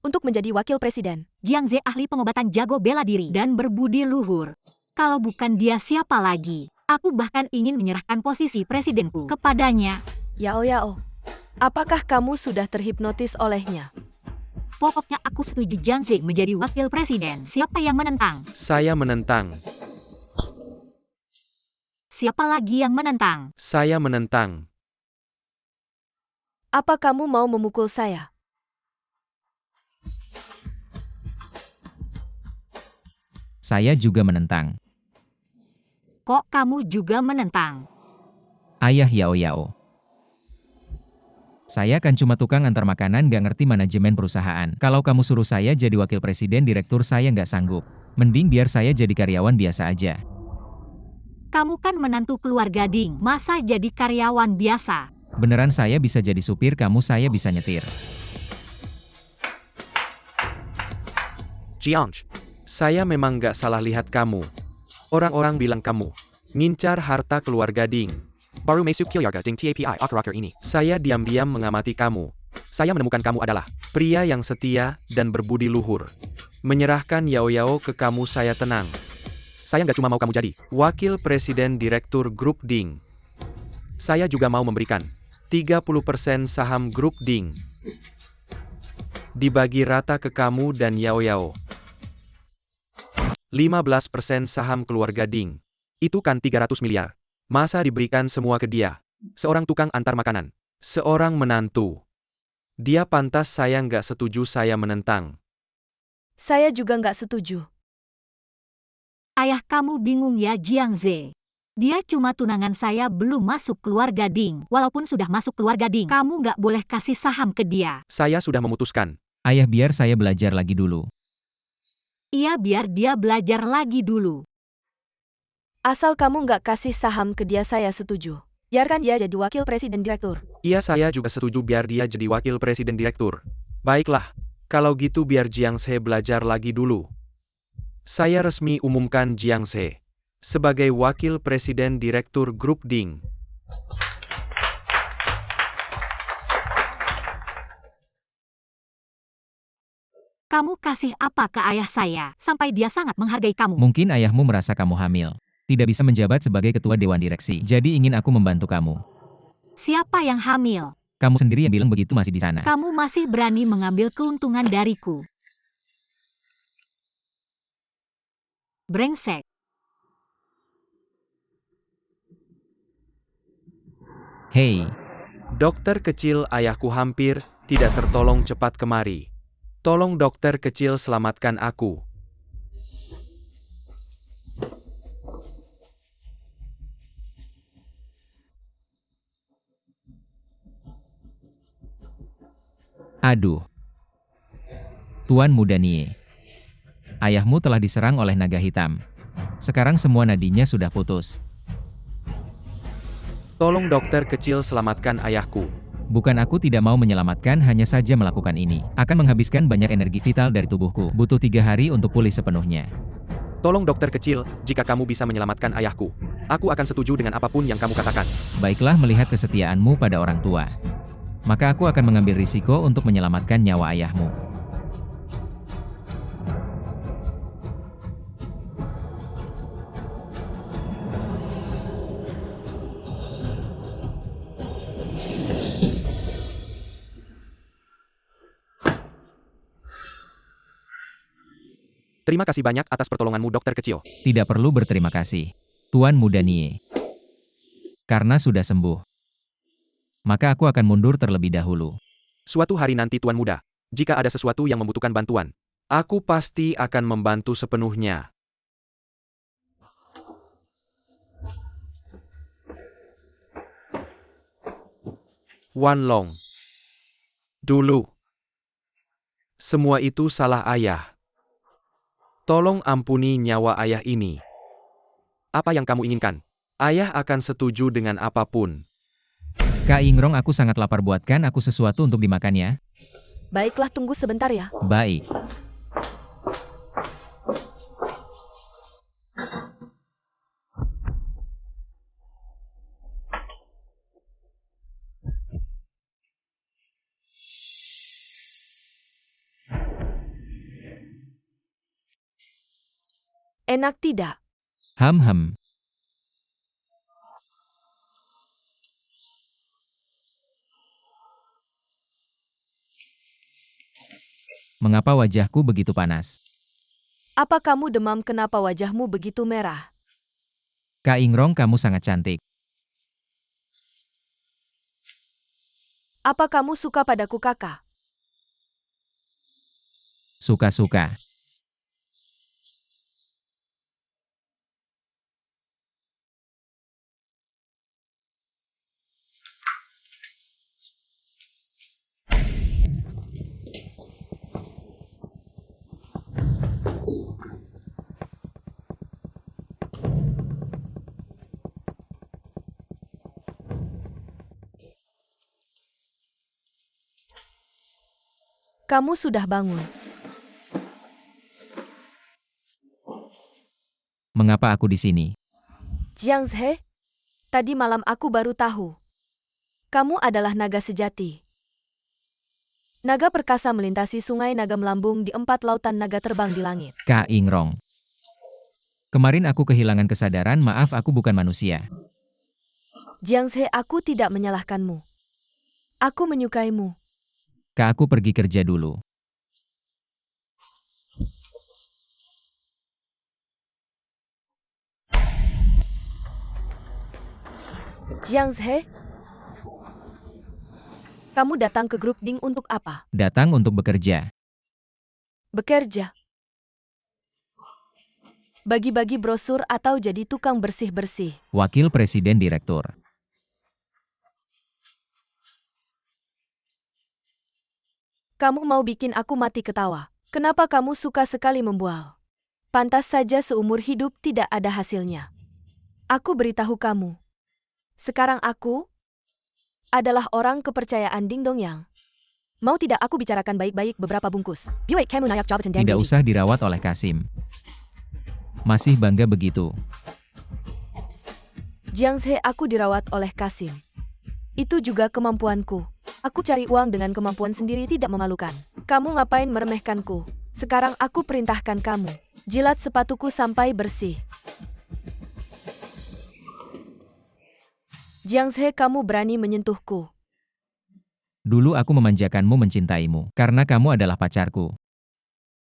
Untuk menjadi wakil presiden. Jiang Ze ahli pengobatan jago bela diri dan berbudi luhur. Kalau bukan dia siapa lagi? Aku bahkan ingin menyerahkan posisi presidenku kepadanya. Yao, apakah kamu sudah terhipnotis olehnya? Pokoknya aku setuju Jiang Ze menjadi wakil presiden. Siapa yang menentang? Saya menentang. Siapa lagi yang menentang? Saya menentang. Apa kamu mau memukul saya? Saya juga menentang. Kok kamu juga menentang? Ayah Yao. Saya kan cuma tukang antar makanan gak ngerti manajemen perusahaan. Kalau kamu suruh saya jadi wakil presiden direktur saya nggak sanggup. Mending biar saya jadi karyawan biasa aja. Kamu kan menantu keluarga Ding, masa jadi karyawan biasa? Beneran saya bisa jadi supir, kamu saya bisa nyetir. Jiang, saya memang gak salah lihat kamu. Orang-orang bilang kamu ngincar harta keluarga Ding. Baru masuk keluarga Ding TAPI akhir-akhir ini. Saya diam-diam mengamati kamu. Saya menemukan kamu adalah pria yang setia dan berbudi luhur. Menyerahkan Yao ke kamu saya tenang. Saya nggak cuma mau kamu jadi wakil presiden direktur grup Ding. Saya juga mau memberikan 30% saham grup Ding. Dibagi rata ke kamu dan Yao. 15% saham keluarga Ding. Itu kan 300 miliar. Masa diberikan semua ke dia? Seorang tukang antar makanan. Seorang menantu. Dia pantas, saya nggak setuju, saya menentang. Saya juga nggak setuju. Ayah kamu bingung ya Jiang Ze. Dia cuma tunangan saya, belum masuk keluarga Ding. Walaupun sudah masuk keluarga Ding, kamu nggak boleh kasih saham ke dia. Saya sudah memutuskan. Ayah biar saya belajar lagi dulu. Iya, biar dia belajar lagi dulu. Asal kamu nggak kasih saham ke dia, saya setuju. Biarkan dia jadi wakil presiden direktur. Iya, saya juga setuju biar dia jadi wakil presiden direktur. Baiklah, kalau gitu biar Jiang Ze belajar lagi dulu. Saya resmi umumkan Jiang Ze sebagai wakil presiden direktur grup Ding. Kamu kasih apa ke ayah saya, sampai dia sangat menghargai kamu? Mungkin ayahmu merasa kamu hamil. Tidak bisa menjabat sebagai ketua dewan direksi. Jadi ingin aku membantu kamu. Siapa yang hamil? Kamu sendiri yang bilang begitu masih di sana. Kamu masih berani mengambil keuntungan dariku. Brengsek. Hei, Dokter kecil, ayahku hampir tidak tertolong, cepat kemari. Tolong dokter kecil, selamatkan aku. aduh. Tuan Muda Nie. Ayahmu telah diserang oleh naga hitam. Sekarang semua nadinya sudah putus. Tolong dokter kecil, selamatkan ayahku. Bukan aku tidak mau menyelamatkan, hanya saja melakukan ini akan menghabiskan banyak energi vital dari tubuhku. Butuh 3 hari untuk pulih sepenuhnya. Tolong dokter kecil, jika kamu bisa menyelamatkan ayahku, aku akan setuju dengan apapun yang kamu katakan. Baiklah, melihat kesetiaanmu pada orang tua, maka aku akan mengambil risiko untuk menyelamatkan nyawa ayahmu. Terima kasih banyak atas pertolonganmu, dokter kecil. Tidak perlu berterima kasih, Tuan Muda Nie. Karena sudah sembuh, maka aku akan mundur terlebih dahulu. Suatu hari nanti, Tuan Muda, jika ada sesuatu yang membutuhkan bantuan, aku pasti akan membantu sepenuhnya. Wan Long. Dulu, semua itu salah ayah. Tolong ampuni nyawa ayah ini. Apa yang kamu inginkan? Ayah akan setuju dengan apapun. Kak Ingrong, aku sangat lapar, buatkan aku sesuatu untuk dimakan ya. Baiklah, tunggu sebentar ya. Baik. Enak tidak? Ham. Mengapa wajahku begitu panas? Apa kamu demam? Kenapa wajahmu begitu merah? Kak Ingrong, kamu sangat cantik. Apa kamu suka padaku, kakak? Suka-suka. Kamu sudah bangun. Mengapa aku di sini? Jiang Zhe, tadi malam aku baru tahu. Kamu adalah naga sejati. Naga perkasa melintasi sungai naga melambung di 4 lautan naga terbang di langit. Kak Ingrong. Kemarin aku kehilangan kesadaran, maaf, aku bukan manusia. Jiang Zhe, aku tidak menyalahkanmu. Aku menyukaimu. Kak, aku pergi kerja dulu. Jiang Zhe, kamu datang ke grup Ding untuk apa? Datang untuk bekerja. Bekerja. Bagi-bagi brosur atau jadi tukang bersih-bersih? Wakil Presiden Direktur. Kamu mau bikin aku mati ketawa. Kenapa kamu suka sekali membual? Pantas saja seumur hidup tidak ada hasilnya. Aku beritahu kamu. Sekarang aku adalah orang kepercayaan Ding Dong Yang. Mau tidak aku bicarakan baik-baik beberapa bungkus? Tidak usah dirawat oleh Kasim. Masih bangga begitu. Jiang Zhe, aku dirawat oleh Kasim. Itu juga kemampuanku. Aku cari uang dengan kemampuan sendiri, tidak memalukan. Kamu ngapain meremehkanku? Sekarang aku perintahkan kamu. Jilat sepatuku sampai bersih. Jiang Zhe, kamu berani menyentuhku. Dulu aku memanjakanmu, mencintaimu, karena kamu adalah pacarku.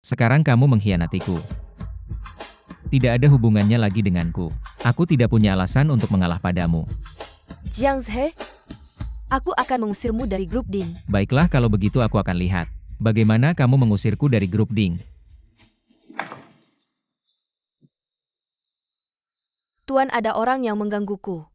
Sekarang kamu mengkhianatiku. Tidak ada hubungannya lagi denganku. Aku tidak punya alasan untuk mengalah padamu. Jiang Zhe, aku akan mengusirmu dari grup Ding. Baiklah, kalau begitu aku akan lihat. Bagaimana kamu mengusirku dari grup Ding? Tuan, ada orang yang menggangguku.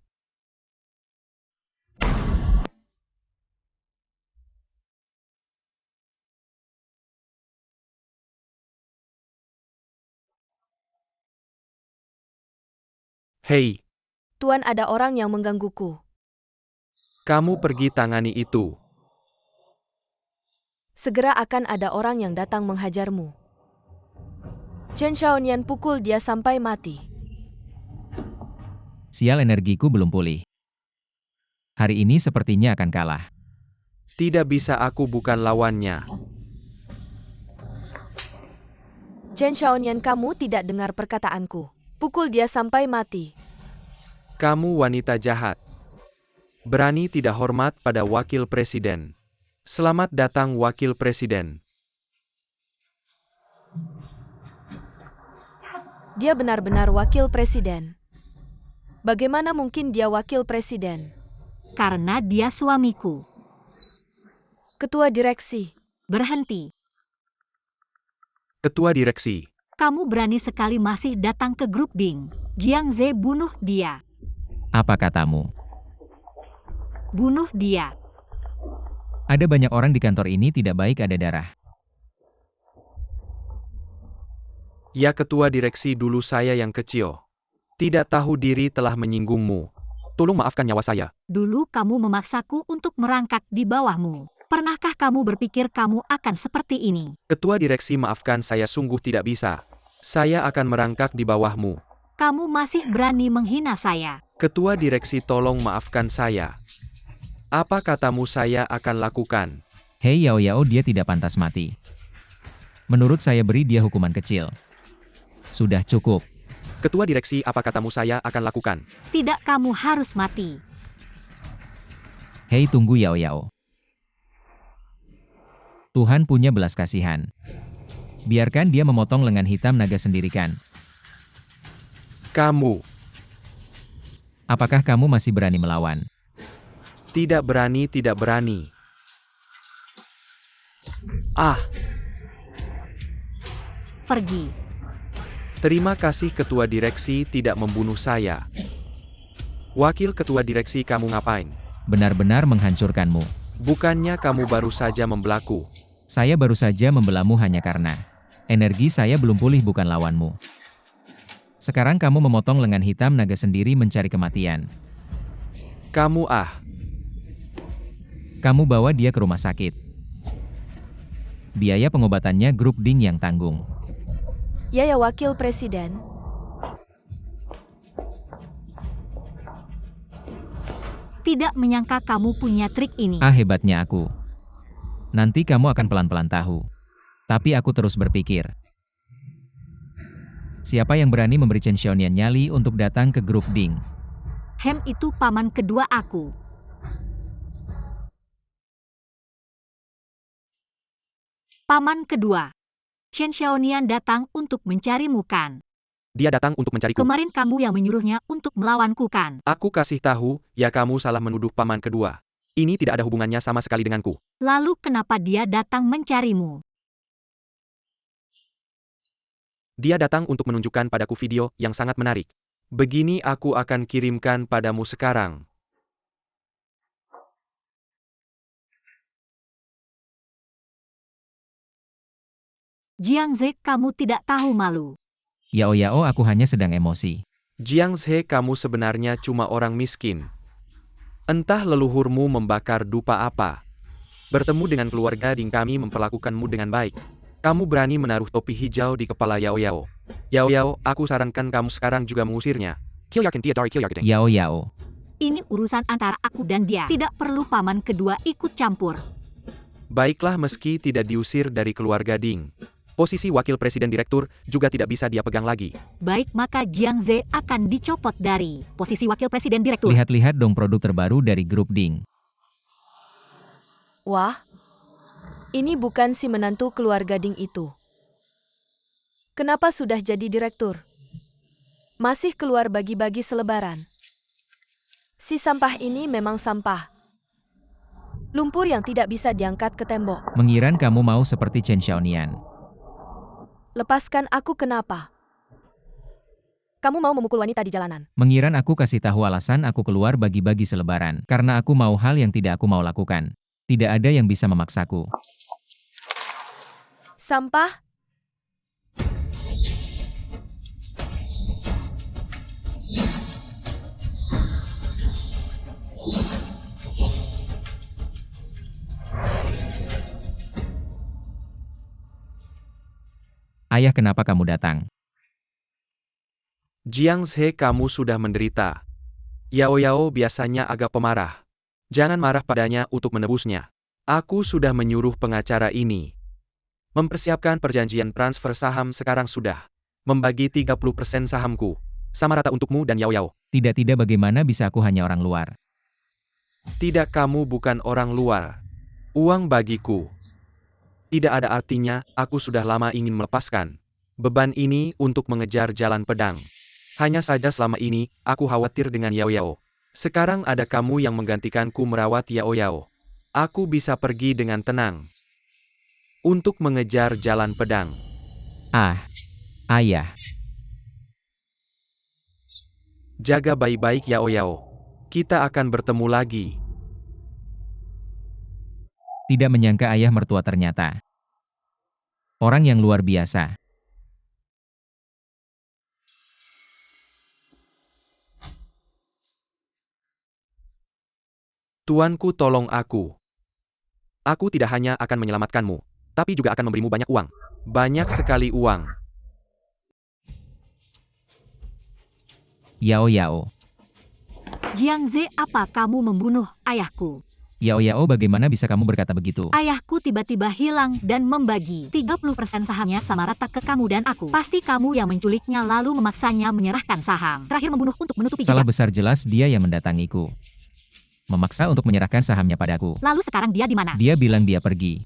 Hei, Tuan, ada orang yang menggangguku. kamu pergi tangani itu. Segera akan ada orang yang datang menghajarmu. Chen Xiaonian, pukul dia sampai mati. Sial, energiku belum pulih. Hari ini sepertinya akan kalah. Tidak bisa, aku bukan lawannya. Chen Xiaonian, kamu tidak dengar perkataanku. Pukul dia sampai mati. Kamu wanita jahat. Berani tidak hormat pada wakil presiden. Selamat datang wakil presiden. Dia benar-benar wakil presiden. Bagaimana mungkin dia wakil presiden? Karena dia suamiku. Ketua direksi. Berhenti. Ketua direksi. Kamu berani sekali masih datang ke grup Ding. Jiang Zhe, bunuh dia. Apa katamu? Bunuh dia. Ada banyak orang di kantor ini, tidak baik ada darah. Ya ketua direksi, dulu saya yang kecil. Tidak tahu diri telah menyinggungmu. Tolong maafkan nyawa saya. Dulu kamu memaksaku untuk merangkak di bawahmu. Pernahkah kamu berpikir kamu akan seperti ini? Ketua direksi, maafkan saya, sungguh tidak bisa. Saya akan merangkak di bawahmu. Kamu masih berani menghina saya. Ketua direksi, tolong maafkan saya. Apa katamu saya akan lakukan? Hei Yao Yao, dia tidak pantas mati. Menurut saya beri dia hukuman kecil. Sudah cukup. Ketua direksi, apa katamu saya akan lakukan? Tidak, kamu harus mati. Hei, tunggu Yao Yao. Tuhan punya belas kasihan. Biarkan dia memotong lengan hitam naga sendirikan. Kamu Apakah kamu masih berani melawan? tidak berani, tidak berani. Ah, Pergi. terima kasih ketua direksi tidak membunuh saya. Wakil ketua direksi, kamu ngapain? Benar-benar menghancurkanmu. Bukannya kamu baru saja membelaku. Saya baru saja membelamu hanya karena energi saya belum pulih, bukan lawanmu. Sekarang kamu memotong lengan hitam naga sendiri mencari kematian. Kamu Kamu bawa dia ke rumah sakit. Biaya pengobatannya grup Ding yang tanggung. Ya Wakil Presiden. Tidak menyangka kamu punya trik ini. Ah, hebatnya aku. Nanti kamu akan pelan-pelan tahu. Tapi aku terus berpikir. Siapa yang berani memberi Chen Xiaonian nyali untuk datang ke grup Ding? Itu paman kedua aku. Paman kedua. Chen Xiaonian datang untuk mencarimu kan? dia datang untuk mencariku. Kemarin kamu yang menyuruhnya untuk melawanku kan? Aku kasih tahu, ya kamu salah menuduh paman kedua. Ini tidak ada hubungannya sama sekali denganku. Lalu kenapa dia datang mencarimu? Dia datang untuk menunjukkan padaku video yang sangat menarik. Begini aku akan kirimkan padamu sekarang. Jiang Ze, kamu tidak tahu malu. Yao Yao, aku hanya sedang emosi. Jiang Ze, kamu sebenarnya cuma orang miskin. Entah leluhurmu membakar dupa apa. Bertemu dengan keluarga Ding, kami memperlakukanmu dengan baik. Kamu berani menaruh topi hijau di kepala Yao Yao. Yao Yao, aku sarankan kamu sekarang juga mengusirnya. Yao Yao. Ini urusan antara aku dan dia. Tidak perlu paman kedua ikut campur. Baiklah, meski tidak diusir dari keluarga Ding, posisi wakil presiden direktur juga tidak bisa dia pegang lagi. Baik, maka Jiang Ze akan dicopot dari posisi wakil presiden direktur. Lihat-lihat dong produk terbaru dari grup Ding. Wah, ini bukan si menantu keluarga Ding itu. Kenapa sudah jadi direktur? Masih keluar bagi-bagi selebaran. Si sampah ini memang sampah. Lumpur yang tidak bisa diangkat ke tembok. Mengiran kamu mau seperti Chen Xiaonian. Lepaskan aku, kenapa? Kamu mau memukul wanita di jalanan. Mengiran aku kasih tahu alasan aku keluar bagi-bagi selebaran. Karena aku mau hal yang tidak aku mau lakukan. Tidak ada yang bisa memaksaku. Sampah? Ayah, kenapa kamu datang? Jiang Ze, kamu sudah menderita. Yao Yao biasanya agak pemarah. Jangan marah padanya untuk menebusnya. Aku sudah menyuruh pengacara ini mempersiapkan perjanjian transfer saham. Sekarang sudah membagi 30% sahamku sama rata untukmu dan Yao Yao. Tidak, bagaimana bisa aku hanya orang luar? Tidak, kamu bukan orang luar. Uang bagiku tidak ada artinya. Aku sudah lama ingin melepaskan beban ini untuk mengejar jalan pedang. Hanya saja selama ini, aku khawatir dengan Yao Yao. Sekarang ada kamu yang menggantikanku merawat Yao Yao. Aku bisa pergi dengan tenang untuk mengejar jalan pedang. Ah, ayah. Jaga baik-baik Yao Yao. Kita akan bertemu lagi. Tidak menyangka ayah mertua ternyata orang yang luar biasa. Tuanku, tolong aku. Aku tidak hanya akan menyelamatkanmu, tapi juga akan memberimu banyak uang. Banyak sekali uang. Yao Yao. Jiang Ze, apa kamu membunuh ayahku? Yao Yao, bagaimana bisa kamu berkata begitu? Ayahku tiba-tiba hilang dan membagi 30% sahamnya sama rata ke kamu dan aku. Pasti kamu yang menculiknya lalu memaksanya menyerahkan saham. Terakhir membunuh untuk menutupi Salah jejak. besar jelas dia yang mendatangiku. Memaksa untuk menyerahkan sahamnya padaku. Lalu sekarang dia di mana? Dia bilang dia pergi.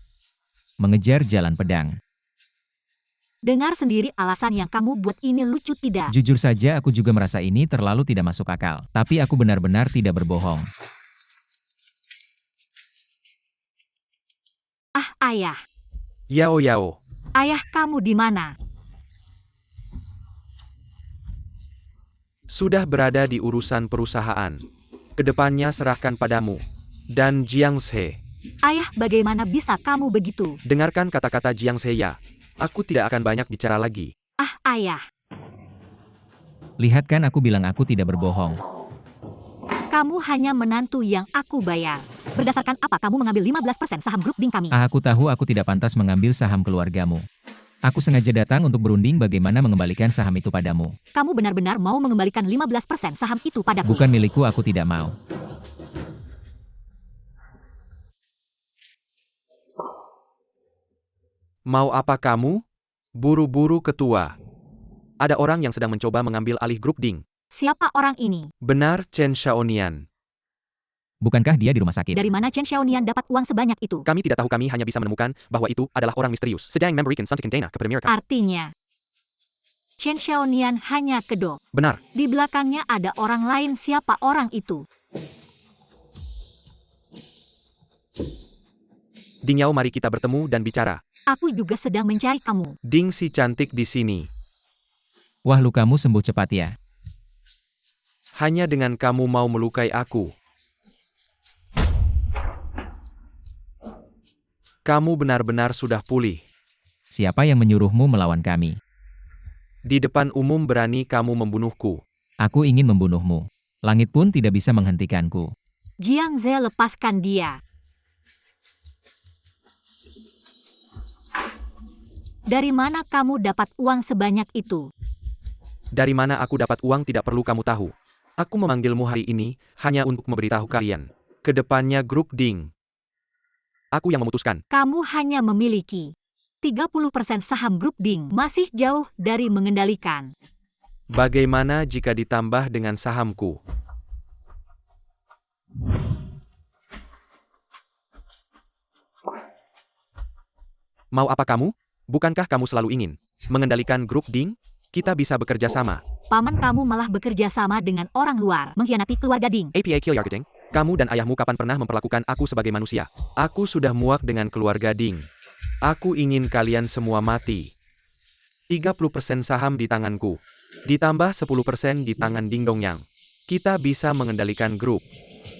Mengejar jalan pedang. Dengar sendiri alasan yang kamu buat ini lucu tidak? Jujur saja aku juga merasa ini terlalu tidak masuk akal. Tapi aku benar-benar tidak berbohong. Ah, ayah. Yao Yao. Ayah kamu di mana? Sudah berada di urusan perusahaan. Kedepannya serahkan padamu. Dan Jiang Ze. Ayah, bagaimana bisa kamu begitu? Dengarkan kata-kata Jiang Ze ya. Aku tidak akan banyak bicara lagi. Ah, ayah. Lihat kan aku bilang aku tidak berbohong. Kamu hanya menantu yang aku bayar. Berdasarkan apa kamu mengambil 15% saham grup Ding kami? Aku tahu aku tidak pantas mengambil saham keluargamu. Aku sengaja datang untuk berunding bagaimana mengembalikan saham itu padamu. Kamu benar-benar mau mengembalikan 15% saham itu padaku? Bukan milikku, aku tidak mau. Mau apa kamu? Buru-buru ketua. Ada orang yang sedang mencoba mengambil alih grup Ding. Siapa orang ini? Benar, Chen Xiaonian. Bukankah dia di rumah sakit? Dari mana Chen Xiaonian dapat uang sebanyak itu? Kami tidak tahu, kami hanya bisa menemukan bahwa itu adalah orang misterius. Sedang memberikan suntikan dana kepada mereka. Artinya, Chen Xiaonian hanya kedok. Benar. Di belakangnya ada orang lain. Siapa orang itu? Ding Yao, mari kita bertemu dan bicara. Aku juga sedang mencari kamu. Ding si cantik di sini. Wah, lukamu sembuh cepat ya. Hanya dengan kamu mau melukai aku. Kamu benar-benar sudah pulih. Siapa yang menyuruhmu melawan kami? Di depan umum berani kamu membunuhku. Aku ingin membunuhmu. Langit pun tidak bisa menghentikanku. Jiang Ze, lepaskan dia. Dari mana kamu dapat uang sebanyak itu? Dari mana aku dapat uang tidak perlu kamu tahu. Aku memanggilmu hari ini hanya untuk memberitahu kalian. Kedepannya grup Ding. Aku yang memutuskan. Kamu hanya memiliki 30% saham grup Ding. Masih jauh dari mengendalikan. Bagaimana jika ditambah dengan sahamku? Mau apa kamu? Bukankah kamu selalu ingin mengendalikan grup Ding? Kita bisa bekerja sama. Paman kamu malah bekerja sama dengan orang luar, mengkhianati keluarga Ding. APA Kill Yargeting, kamu dan ayahmu kapan pernah memperlakukan aku sebagai manusia? Aku sudah muak dengan keluarga Ding. Aku ingin kalian semua mati. 30% saham di tanganku. Ditambah 10% di tangan Ding Dongyang. Kita bisa mengendalikan grup.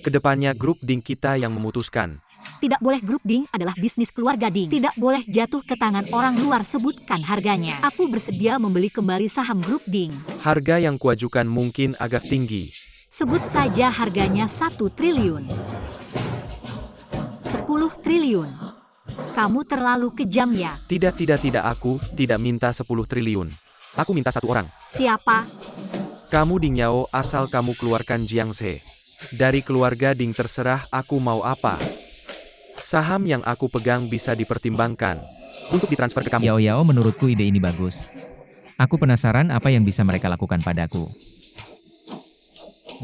Kedepannya grup Ding kita yang memutuskan. Tidak boleh grup Ding adalah bisnis keluarga Ding. Tidak boleh jatuh ke tangan orang luar, sebutkan harganya. Aku bersedia membeli kembali saham grup Ding. Harga yang kuajukan mungkin agak tinggi. Sebut saja harganya 1 triliun. 10 triliun. Kamu terlalu kejam ya. Tidak, aku tidak minta 10 triliun. Aku minta satu orang. Siapa? Kamu Ding Yao, asal kamu keluarkan Jiang Ze. Dari keluarga Ding terserah aku mau apa. Saham yang aku pegang bisa dipertimbangkan untuk ditransfer ke kamu. Yao Yao, menurutku ide ini bagus. Aku penasaran apa yang bisa mereka lakukan padaku.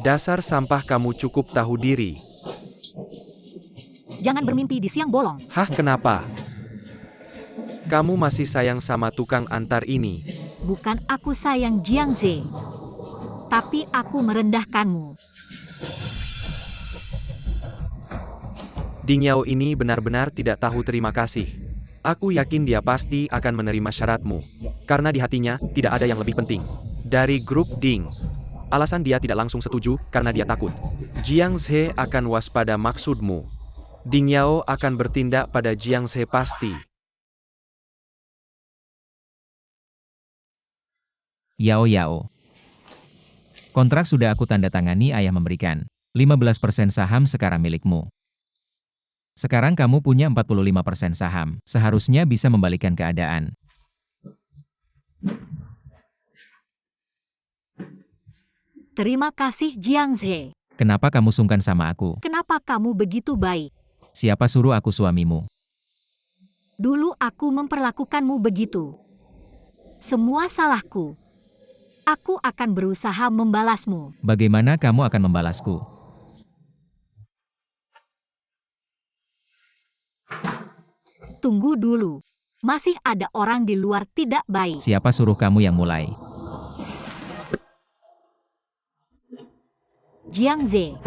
Dasar sampah, kamu cukup tahu diri. Jangan bermimpi di siang bolong. Hah, kenapa? Kamu masih sayang sama tukang antar ini? Bukan aku sayang Jiang Ze, tapi aku merendahkanmu. Ding Yao ini benar-benar tidak tahu terima kasih. Aku yakin dia pasti akan menerima syaratmu. Karena di hatinya, tidak ada yang lebih penting. Dari grup Ding. Alasan dia tidak langsung setuju, karena dia takut. Jiang Ze akan waspada maksudmu. Ding Yao akan bertindak pada Jiang Ze pasti. Yao Yao. Kontrak sudah aku tanda tangani, ayah memberikan 15% saham sekarang milikmu. Sekarang kamu punya 45% saham. Seharusnya bisa membalikan keadaan. Terima kasih Jiang Ze. Kenapa kamu sungkan sama aku? Kenapa kamu begitu baik? Siapa suruh aku suamimu? Dulu aku memperlakukanmu begitu. Semua salahku. Aku akan berusaha membalasmu. Bagaimana kamu akan membalasku? Tunggu dulu. Masih ada orang di luar tidak baik. Siapa suruh kamu yang mulai? Jiang Ze.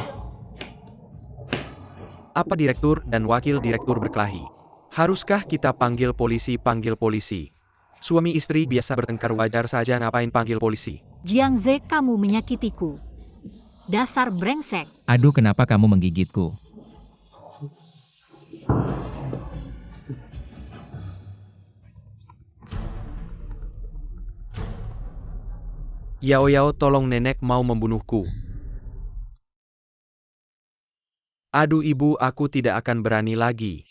Apa direktur dan wakil direktur berkelahi? Haruskah kita panggil polisi? Panggil polisi. Suami istri biasa bertengkar, wajar saja, ngapain panggil polisi? Jiang Ze, kamu menyakitiku. Dasar brengsek. Aduh, kenapa kamu menggigitku? Yao Yao, tolong, nenek mau membunuhku. Aduh ibu, aku tidak akan berani lagi.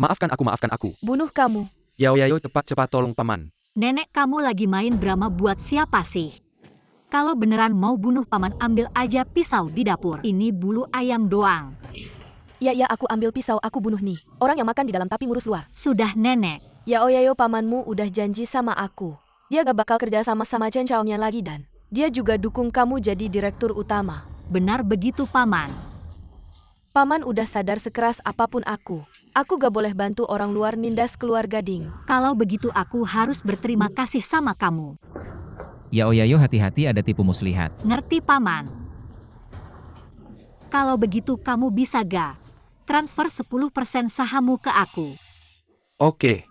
Maafkan aku. Bunuh kamu. Yao Yao, cepat tolong paman. Nenek, kamu lagi main drama buat siapa sih? Kalau beneran mau bunuh paman, ambil aja pisau di dapur. Ini bulu ayam doang. Ya, aku ambil pisau, aku bunuh nih. Orang yang makan di dalam tapi ngurus luar. Sudah nenek. Yao Yayo, pamanmu udah janji sama aku. Dia gak bakal kerja sama Chen Chaomian lagi dan dia juga dukung kamu jadi direktur utama. Benar begitu paman. Paman udah sadar, sekeras apapun aku gak boleh bantu orang luar nindas keluarga Ding. Kalau begitu aku harus berterima kasih sama kamu. Yao Yayo, hati-hati, ada tipu muslihat. Ngerti paman? Kalau begitu kamu bisa gak transfer 10% sahammu ke aku? Oke.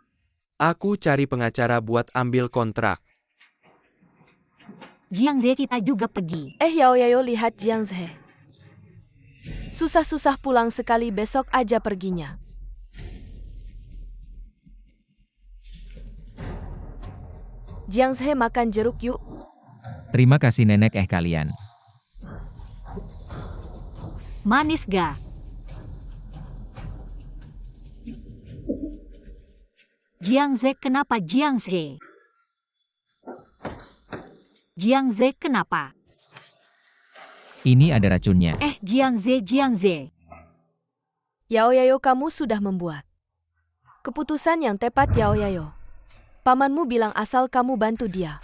Aku cari pengacara buat ambil kontrak. Jiang Ze, kita juga pergi. Yao Yayo, lihat Jiang Ze. Susah-susah pulang sekali, besok aja perginya. Jiang Ze, makan jeruk yuk. Terima kasih nenek. Kalian. Manis gak? Jiang Ze, kenapa Jiang Ze? Jiang Ze, kenapa? Ini ada racunnya. Jiang Ze. Yao Yayo, kamu sudah membuat keputusan yang tepat, Yao Yayo. Pamanmu bilang asal kamu bantu dia.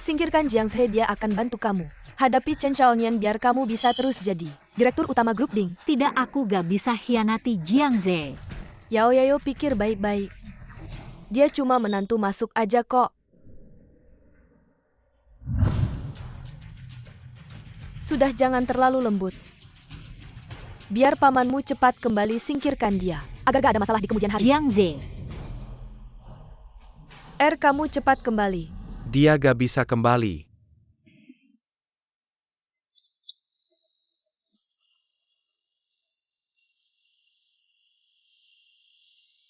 Singkirkan Jiang Ze, dia akan bantu kamu. Hadapi Chen Chaonian biar kamu bisa terus jadi direktur utama grup Ding. Tidak, aku gak bisa hianati Jiang Ze. Yao Yayo, pikir baik-baik. Dia cuma menantu masuk aja kok. Sudah, jangan terlalu lembut. Biar pamanmu cepat kembali, singkirkan dia, agar gak ada masalah di kemudian hari. Jiang Ze. Kamu cepat kembali. Dia gak bisa kembali.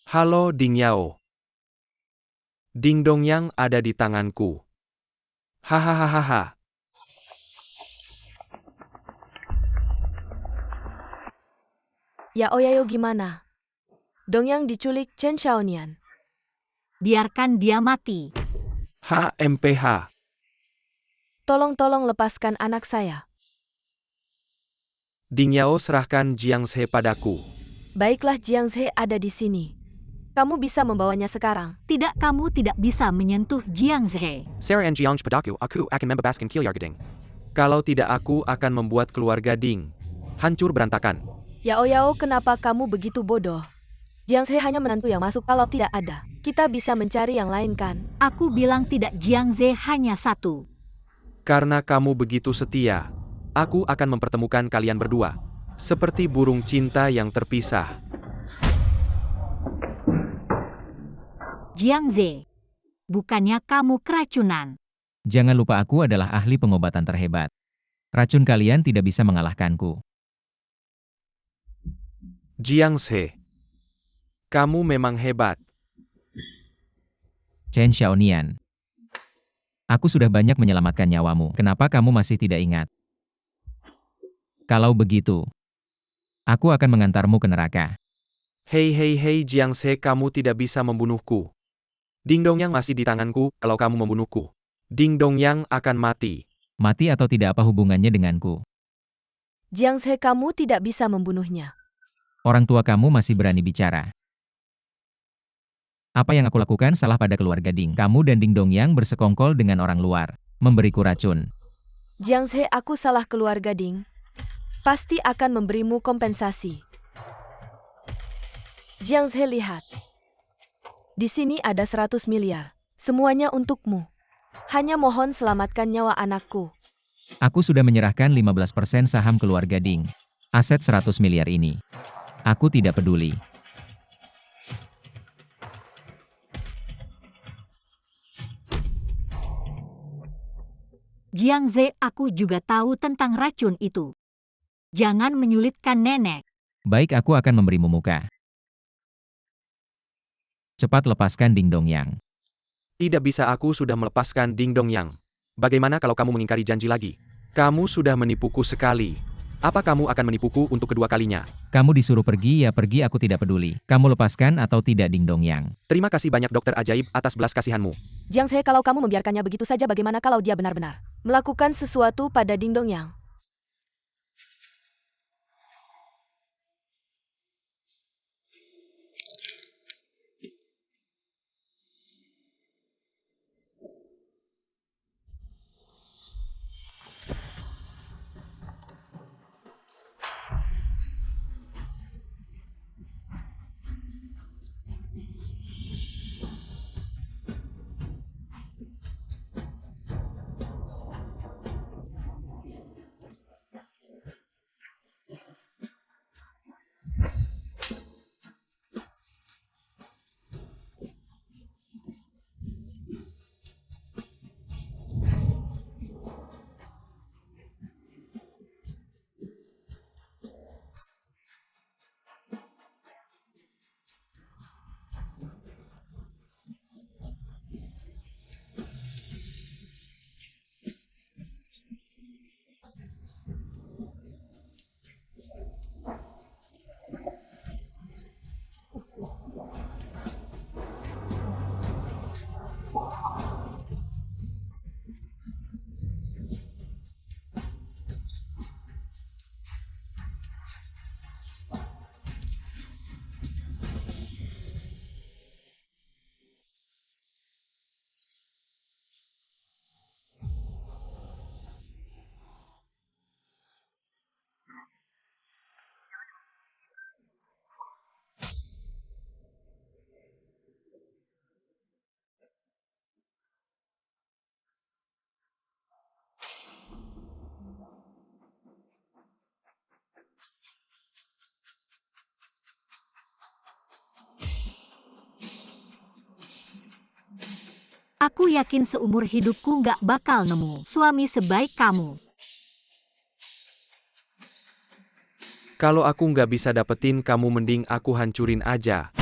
Halo Ding Yao. Ding dong yang ada di tanganku. Hahaha. Yao Yayo, gimana? Dongyang diculik Chen Chaonian. Biarkan dia mati. HMPH. Tolong lepaskan anak saya. Ding Yao, serahkan Jiang Ze padaku. Baiklah, Jiang Ze ada di sini. Kamu bisa membawanya sekarang. Tidak, kamu tidak bisa menyentuh Jiang Ze. Sarah and Jiang padaku, aku akan membebaskan keluarga Ding. Kalau tidak, aku akan membuat keluarga Ding hancur berantakan. Yao Yao, kenapa kamu begitu bodoh? Jiang Ze hanya menantu yang masuk, kalau tidak ada, kita bisa mencari yang lain kan? Aku bilang tidak, Jiang Ze hanya satu. Karena kamu begitu setia, aku akan mempertemukan kalian berdua. Seperti burung cinta yang terpisah. Jiang Ze, bukannya kamu keracunan? Jangan lupa aku adalah ahli pengobatan terhebat. Racun kalian tidak bisa mengalahkanku. Jiang Ze, kamu memang hebat. Chen Chaonian. Aku sudah banyak menyelamatkan nyawamu. Kenapa kamu masih tidak ingat? Kalau begitu, aku akan mengantarmu ke neraka. Hei hei hei Jiang Se, kamu tidak bisa membunuhku. Ding Dongyang masih di tanganku, kalau kamu membunuhku, Ding Dongyang akan mati. Mati atau tidak apa hubungannya denganku? Jiang Se, kamu tidak bisa membunuhnya. Orang tua kamu masih berani bicara. Apa yang aku lakukan salah pada keluarga Ding? Kamu dan Ding Dongyang bersekongkol dengan orang luar, memberiku racun. Jiang Se, aku salah keluarga Ding. Pasti akan memberimu kompensasi. Jiang Se, lihat. Di sini ada 100 miliar. Semuanya untukmu. Hanya mohon selamatkan nyawa anakku. Aku sudah menyerahkan 15% saham keluarga Ding. Aset 100 miliar ini. Aku tidak peduli. Jiang Ze, aku juga tahu tentang racun itu. Jangan menyulitkan nenek. Baik, aku akan memberimu muka. Cepat lepaskan Ding Dongyang. Tidak bisa, aku sudah melepaskan Ding Dongyang. Bagaimana kalau kamu mengingkari janji lagi? Kamu sudah menipuku sekali. Apa kamu akan menipuku untuk kedua kalinya? Kamu disuruh pergi, ya pergi, aku tidak peduli. Kamu lepaskan atau tidak Ding Dongyang. Terima kasih banyak Dokter Ajaib atas belas kasihanmu. Jiang Se, kalau kamu membiarkannya begitu saja, bagaimana kalau dia benar-benar melakukan sesuatu pada Ding Dongyang? Aku yakin seumur hidupku nggak bakal nemu suami sebaik kamu. Kalau aku nggak bisa dapetin kamu, mending aku hancurin aja.